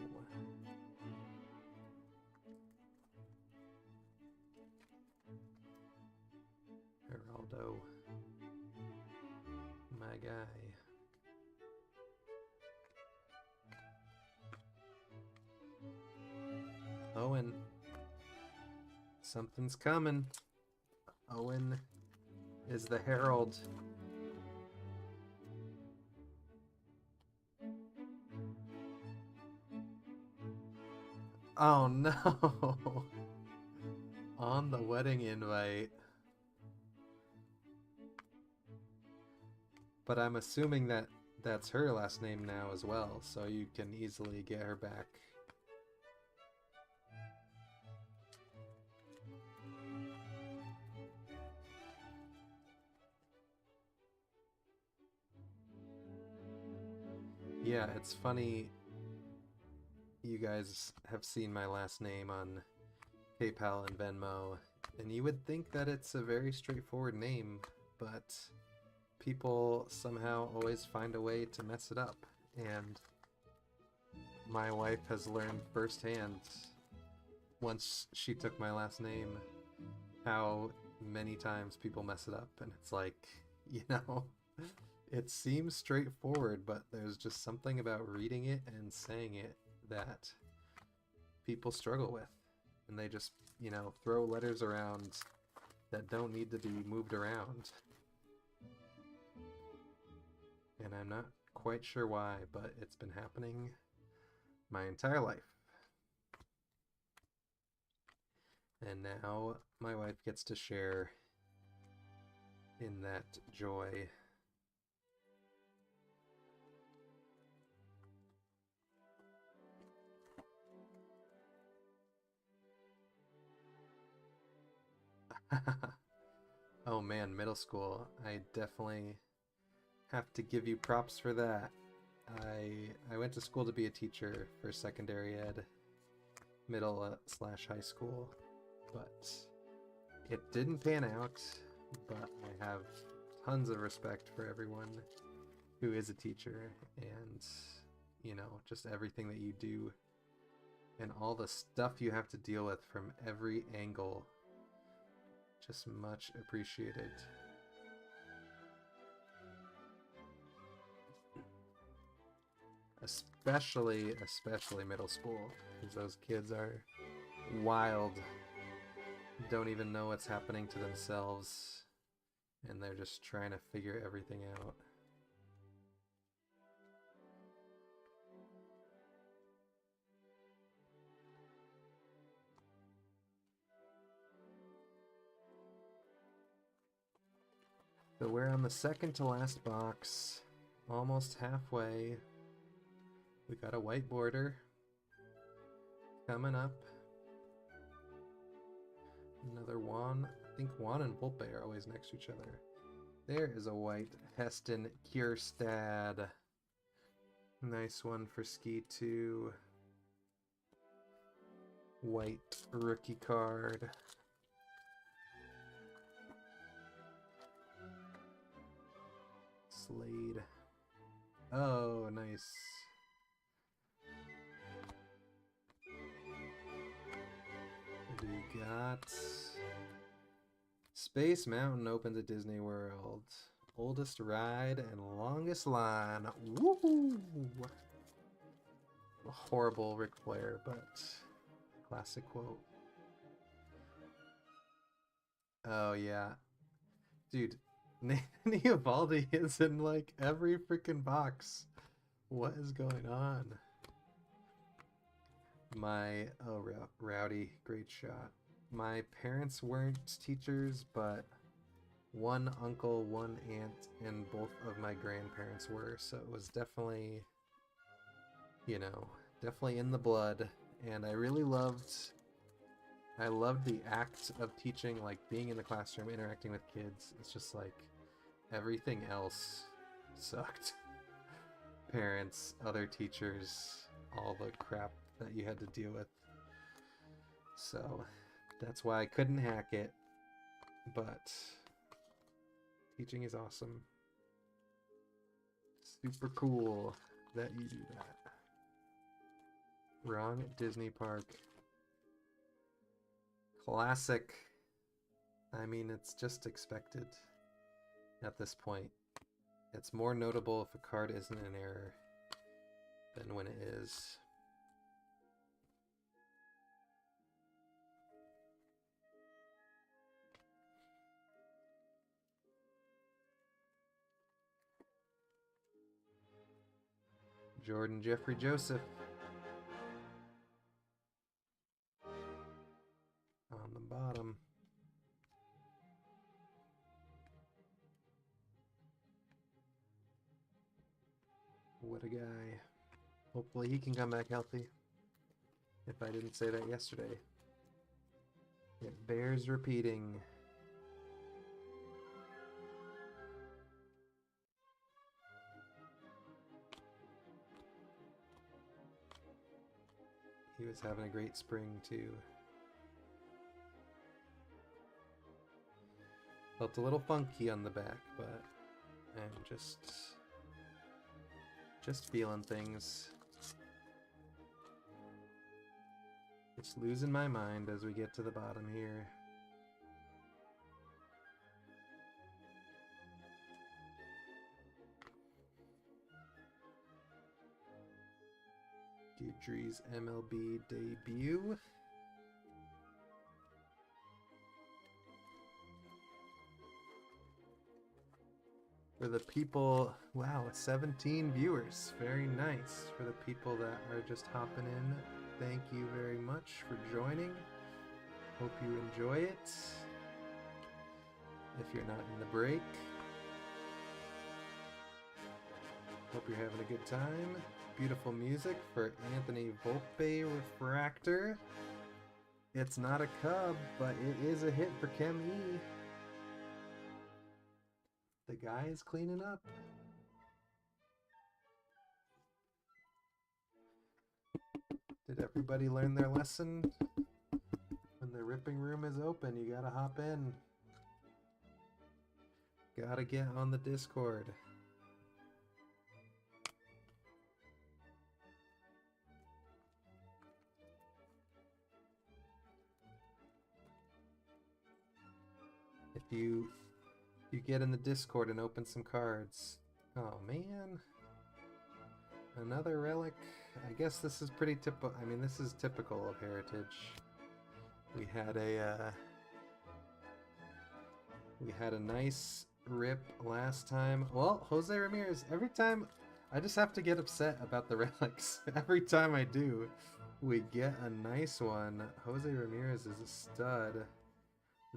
Geraldo. My guy. Owen. Something's coming. Owen is the herald. Oh no! On the wedding invite. But I'm assuming that that's her last name now as well, so you can easily get her back. Yeah, it's funny you guys have seen my last name on PayPal and Venmo, and you would think that it's a very straightforward name, but people somehow always find a way to mess it up, and my wife has learned firsthand, once she took my last name, how many times people mess it up, and it's like, you know, it seems straightforward, but there's just something about reading it and saying it that people struggle with, and they just, you know, throw letters around that don't need to be moved around. And I'm not quite sure why, but it's been happening my entire life. And now my wife gets to share in that joy. Oh man, middle school. I definitely have to give you props for that. I went to school to be a teacher for secondary ed, middle slash high school, but it didn't pan out. But I have tons of respect for everyone who is a teacher, and you know, just everything that you do and all the stuff you have to deal with from every angle. Just much appreciated. Especially middle school, because those kids are wild, don't even know what's happening to themselves, and they're just trying to figure everything out. So we're on the second to last box, almost halfway. We got a white border coming up. Another Juan. I think Juan and Volpe are always next to each other. There is a white Heston Kierstad. Nice one for Ski 2. White rookie card. Slade. Oh, nice. got Space Mountain opens at Disney World. Oldest ride and longest line. Woohoo! A horrible Ric Flair, but classic quote. Oh yeah. Dude, Nathan Eovaldi is in like every freaking box. What is going on? Rowdy, great shot. My parents weren't teachers, but one uncle, one aunt, and both of my grandparents were, so it was definitely, you know, definitely in the blood. And I loved the act of teaching, like being in the classroom, interacting with kids. It's just like everything else sucked. Parents, other teachers, all the crap that you had to deal with. So that's why I couldn't hack it, but teaching is awesome. Super cool that you do that. Wrong at Disney Park. Classic. I mean, it's just expected at this point. It's more notable if a card isn't in error than when it is. Jordan Jeffrey Joseph on the bottom. What a guy. Hopefully he can come back healthy. If I didn't say that yesterday. It bears repeating. He was having a great spring too. Felt a little funky on the back, but I'm just feeling things. Just losing my mind as we get to the bottom here. Guidry's MLB debut. For the people, wow, 17 viewers. Very nice. For the people that are just hopping in, thank you very much for joining. Hope you enjoy it. If you're not in the break, hope you're having a good time. Beautiful music for Anthony Volpe Refractor. It's not a Cub, but it is a hit for Chem E. The guy is cleaning up. Did everybody learn their lesson? When the ripping room is open, you gotta hop in. Gotta get on the Discord. If you get in the Discord and open some cards. Oh man. Another relic. I guess this is pretty typical. I mean, this is typical of Heritage. We had a nice rip last time. Well, Jose Ramirez, every time I just have to get upset about the relics. Every time I do, we get a nice one. Jose Ramirez is a stud.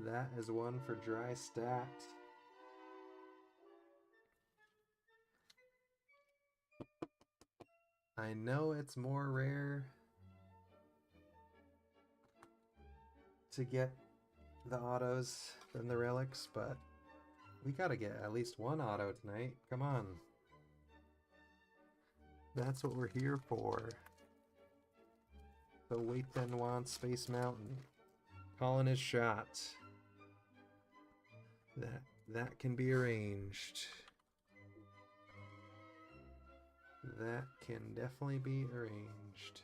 That is one for Dry Stat. I know it's more rare to get the autos than the relics, but we gotta get at least one auto tonight. Come on. That's what we're here for. So Wait Then wants Space Mountain. Calling his shot. That can be arranged. That can definitely be arranged.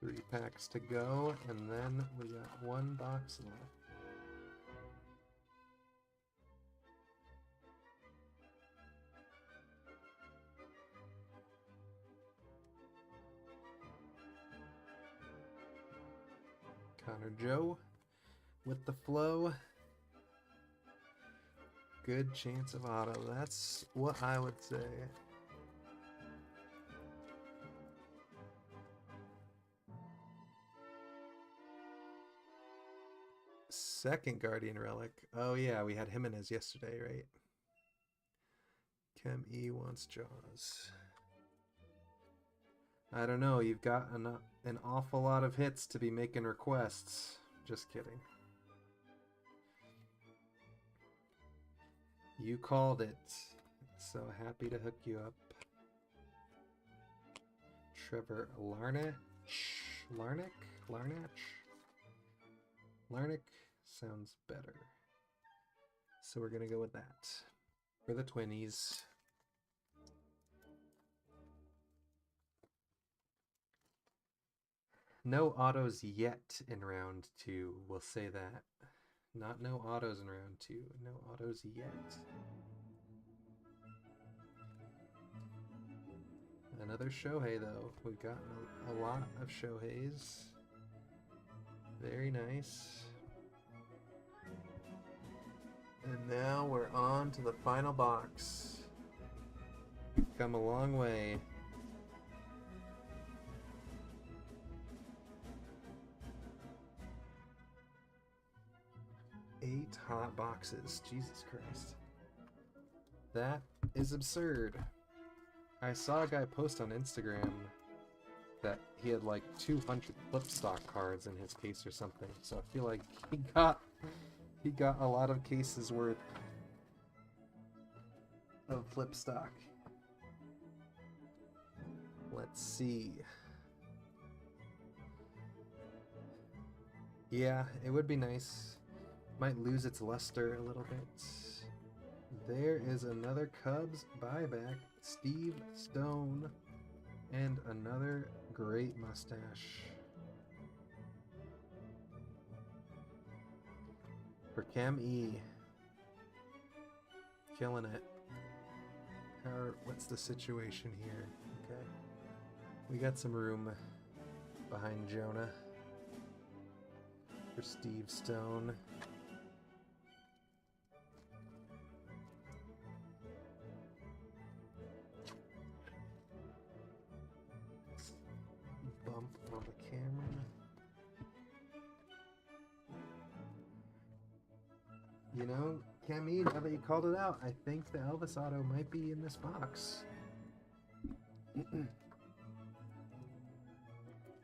3 packs to go, and then we got 1 box left. Connor Joe with the flow. Good chance of auto. That's what I would say. Second Guardian Relic. Oh yeah, we had Jimenez yesterday, right? Chem E wants Jaws. I don't know, you've got an awful lot of hits to be making requests. Just kidding. You called it. So happy to hook you up. Trevor Larnach? Larnach sounds better. So we're gonna go with that. For the Twinnies. No autos yet in round 2, we'll say that. Not no autos in round 2. No autos yet. Another Shohei though. We've gotten a lot of Shoheis. Very nice. And now we're on to the final box. Come a long way. 8 hot boxes. Jesus Christ. That is absurd. I saw a guy post on Instagram that he had like 200 flip stock cards in his case or something. So I feel like he got a lot of cases worth of flip stock. Let's see. Yeah, it would be nice. Might lose its luster a little bit. There is another Cubs buyback. Steve Stone. And another great mustache. For Chem E. Killing it. What's the situation here? Okay. We got some room behind Jonah. For Steve Stone. Bump on the camera. You know, Camille, now that you called it out, I think the Elvis auto might be in this box.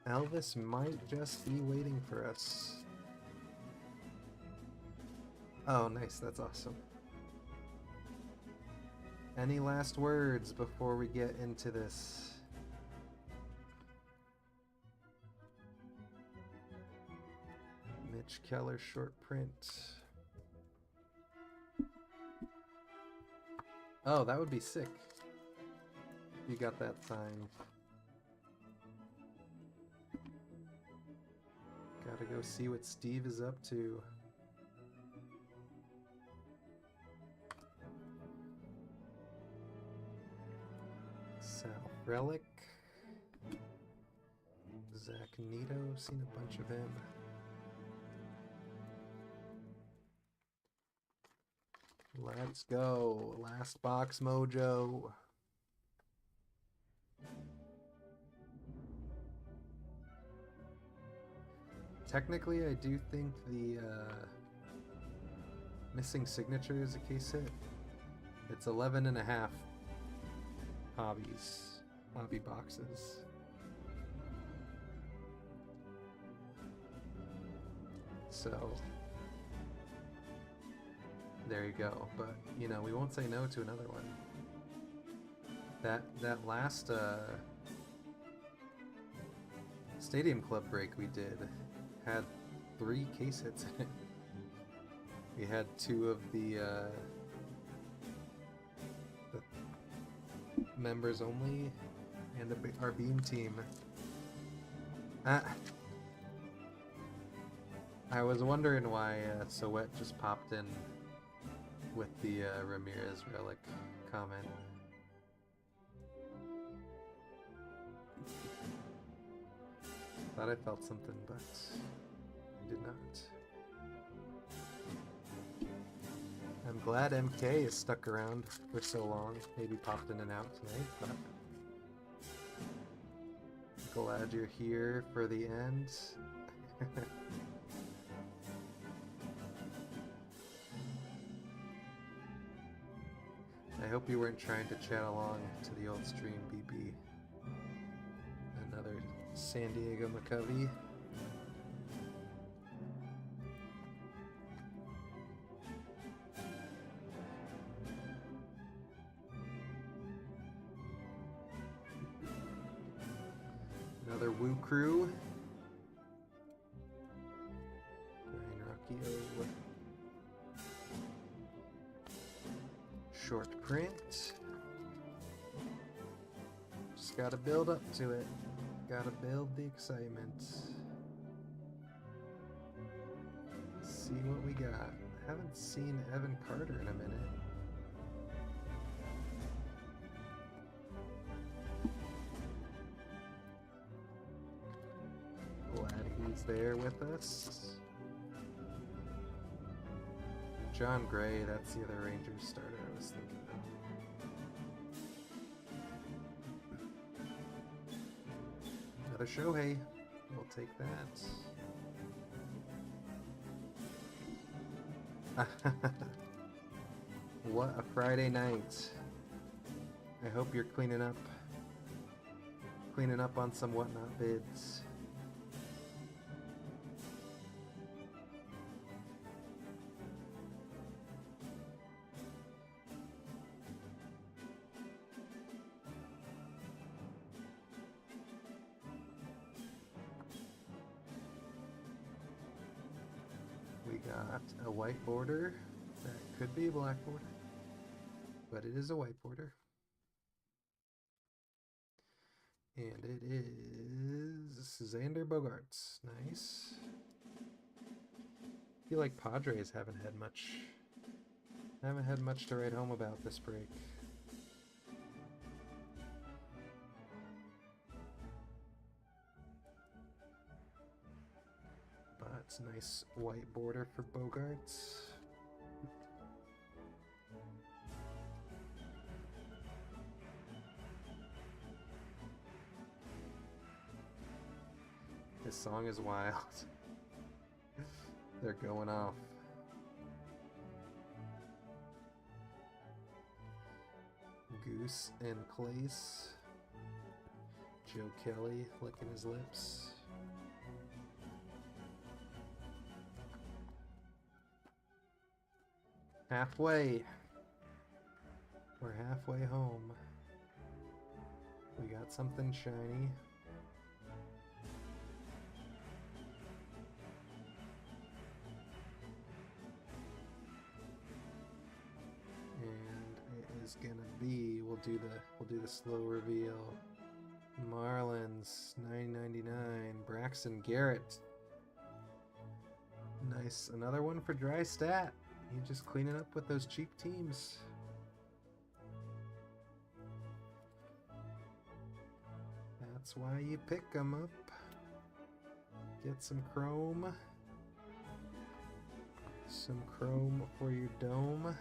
Elvis might just be waiting for us. Oh, nice. That's awesome. Any last words before we get into this? Mitch Keller short print. Oh, that would be sick. You got that signed. Gotta go see what Steve is up to. Sal Relic. Zach Nito, seen a bunch of him. Let's go. Last box mojo. Technically, I do think the missing signature is a case hit. It's 11.5 hobby boxes. So there you go. But you know, we won't say no to another one. That last Stadium Club break we did had 3 case hits in it. We had 2 of the members only and our beam team. I was wondering why Sowet just popped in with the Ramirez relic comment. Thought I felt something, but I did not. I'm glad MK is stuck around for so long. Maybe popped in and out tonight, but glad you're here for the end. I hope you weren't trying to chat along to the old stream, BB. Another San Diego McCovey. Another Woo Crew. Ryan Rocky O. Short print. Just gotta build up to it. Gotta build the excitement. See what we got. Haven't seen Evan Carter in a minute. Glad he's there with us. John Gray, that's the other Rangers starter I was thinking of. Another Shohei. We'll take that. What a Friday night. I hope you're cleaning up on some Whatnot bids. We got a white border that could be a black border, but it is a white border. And it is Xander Bogaerts. Nice. I feel like Padres haven't had much to write home about this break. But nice white border for Bogaerts. This song is wild. They're going off. Goose and Clace. Joe Kelly licking his lips. Halfway. We're halfway home. We got something shiny. Gonna be we'll do the slow reveal. Marlins 9.99. Braxton Garrett. Nice, another one for Dry Stat. You just cleaning up with those cheap teams. That's why you pick them up. Get some chrome. Some chrome for your dome.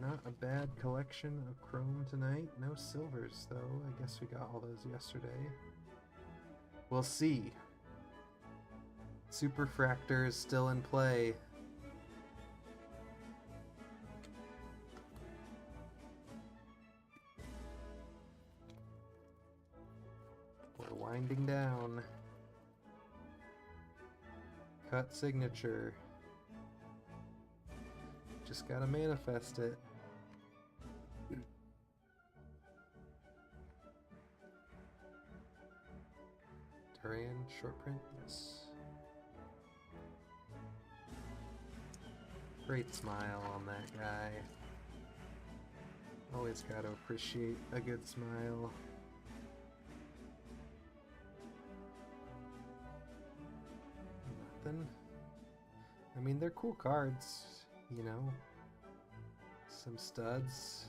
Not a bad collection of chrome tonight. No silvers, though. I guess we got all those yesterday. We'll see. Superfractor is still in play. We're winding down. Cut signature. Just gotta manifest it. Duran short print, yes. Great smile on that guy. Always gotta appreciate a good smile. Nothing. I mean, they're cool cards, you know. Some studs.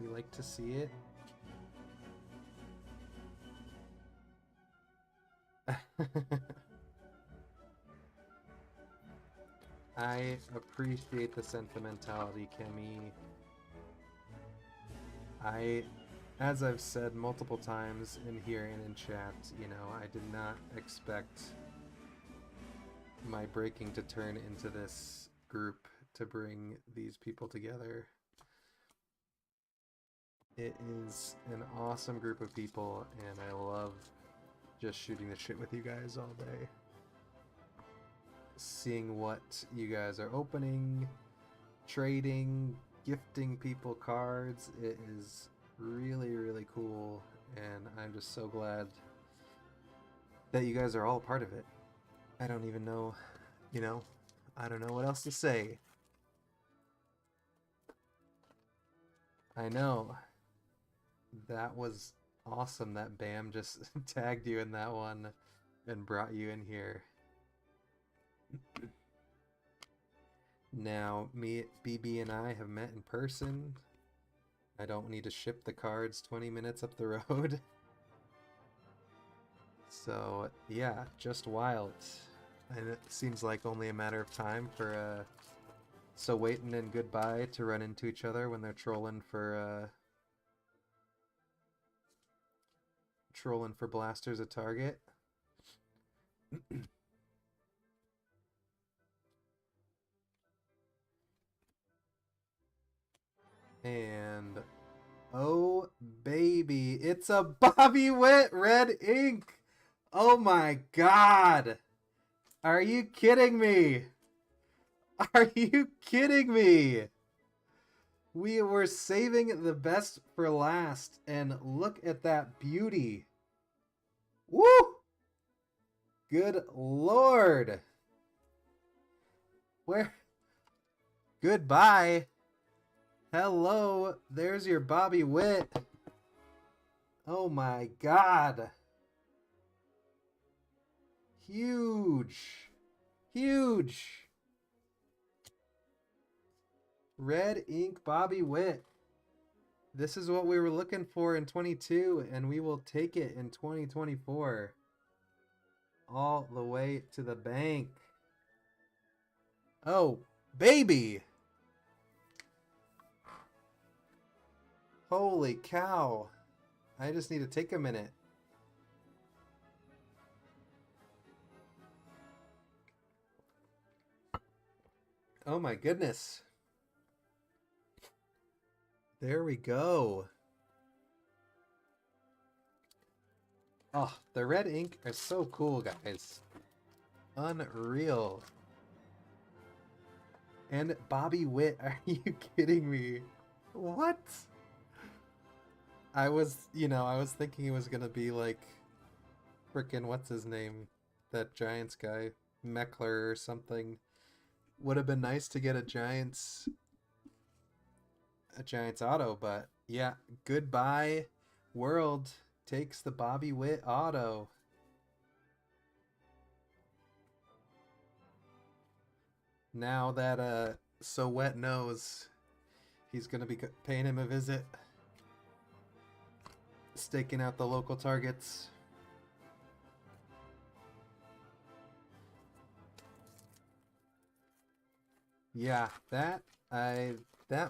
We like to see it. I appreciate the sentimentality, Kemi. As I've said multiple times in here and in chat, you know, I did not expect my breaking to turn into this group to bring these people together. It is an awesome group of people, and I love just shooting the shit with you guys all day. Seeing what you guys are opening, trading, gifting people cards, it is really, really cool, and I'm just so glad that you guys are all a part of it. I don't even know, you know, I don't know what else to say. I know. That was awesome that Bam just tagged you in that one and brought you in here. Now, BB and I have met in person. I don't need to ship the cards 20 minutes up the road. So, yeah, just wild. And it seems like only a matter of time for, So Waitin' and Goodbye to run into each other when they're trolling for blasters at Target. And oh baby, it's a Bobby Witt red ink. Oh my god. Are you kidding me? Are you kidding me? We were saving the best for last, and look at that beauty. Woo! Good lord. Where? Goodbye. Hello, there's your Bobby Witt. Oh my god. Huge. Huge. Red ink Bobby Witt. This is what we were looking for in 22, and we will take it in 2024. All the way to the bank. Oh, baby! Holy cow. I just need to take a minute. Oh my goodness. There we go. Oh, the red ink are so cool, guys. Unreal. And Bobby Witt, are you kidding me? What? I was thinking it was gonna be like frickin' what's his name? That Giants guy, Meckler or something. Would have been nice to get a Giants auto, but yeah, Goodbye World takes the Bobby Witt auto. Now that So Wet knows, he's gonna be paying him a visit, staking out the local targets. Yeah, that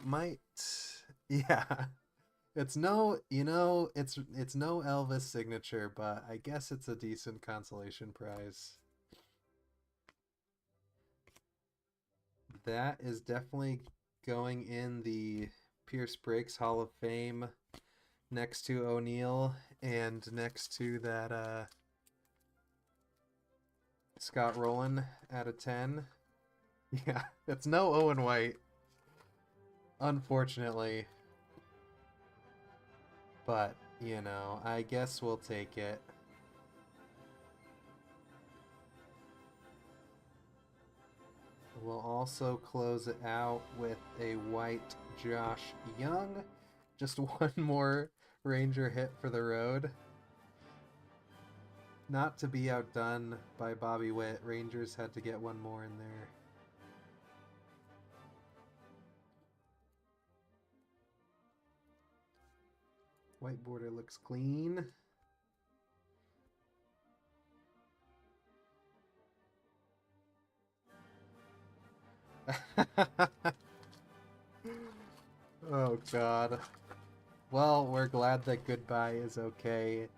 might, yeah. It's no, it's no Elvis signature, but I guess it's a decent consolation prize. That is definitely going in the Pierce Breaks Hall of Fame next to O'Neal and next to that Scott Rowland out of 10. Yeah, it's no Owen White, unfortunately. But, I guess we'll take it. we'll also close it out with a white Josh Young. Just one more Ranger hit for the road. Not to be outdone by Bobby Witt, Rangers had to get one more in there. White border looks clean. Oh god. Well, we're glad that Goodbye is okay,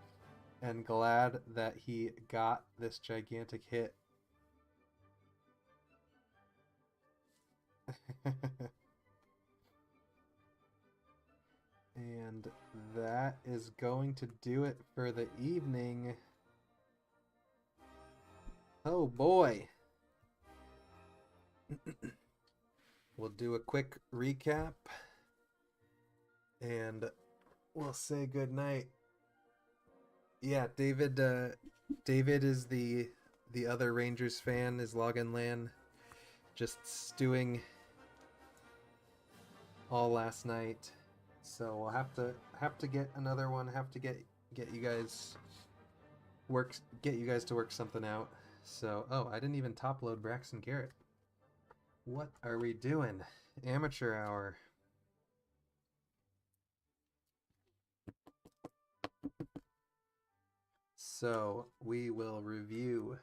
and glad that he got this gigantic hit. And that is going to do it for the evening. Oh boy. We'll do a quick recap and we'll say good night. Yeah, David is the other Rangers fan, is Login Land, just stewing all last night. So we'll have to get another one, have to get you guys to work something out. So, oh, I didn't even top load Braxton Garrett. What are we doing? Amateur hour. So, we will review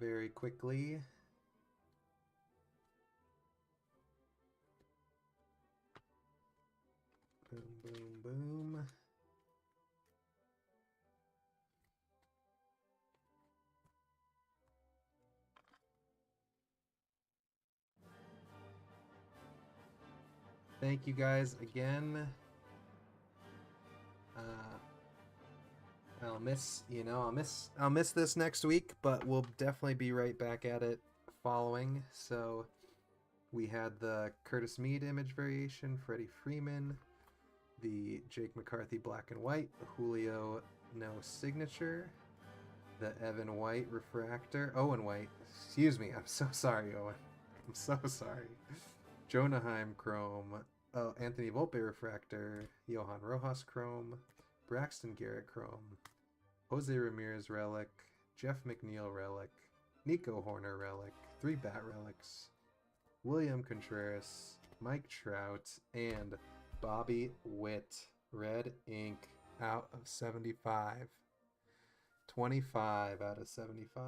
very quickly. Boom, boom, boom. Thank you guys again. I'll miss this next week, but we'll definitely be right back at it following. So we had the Curtis Mead image variation, Freddie Freeman, the Jake McCarthy black and white, Julio no signature, the Evan White refractor, Owen White. Excuse me, I'm so sorry, Owen. I'm so sorry. Jonah Heim chrome, Anthony Volpe refractor, Johan Rojas chrome, Braxton Garrett chrome, Jose Ramirez relic, Jeff McNeil relic, Nico Horner relic, 3 bat relics, William Contreras, Mike Trout, and Bobby Witt red ink out of 75. 25 out of 75.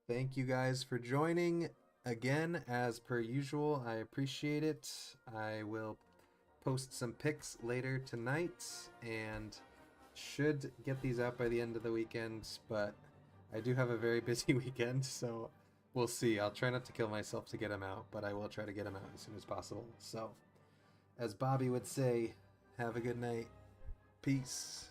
Thank you guys for joining. Again, as per usual, I appreciate it. I will post some pics later tonight and should get these out by the end of the weekend, but I do have a very busy weekend, so we'll see. I'll try not to kill myself to get them out, but I will try to get them out as soon as possible. So, as Bobby would say, have a good night. Peace.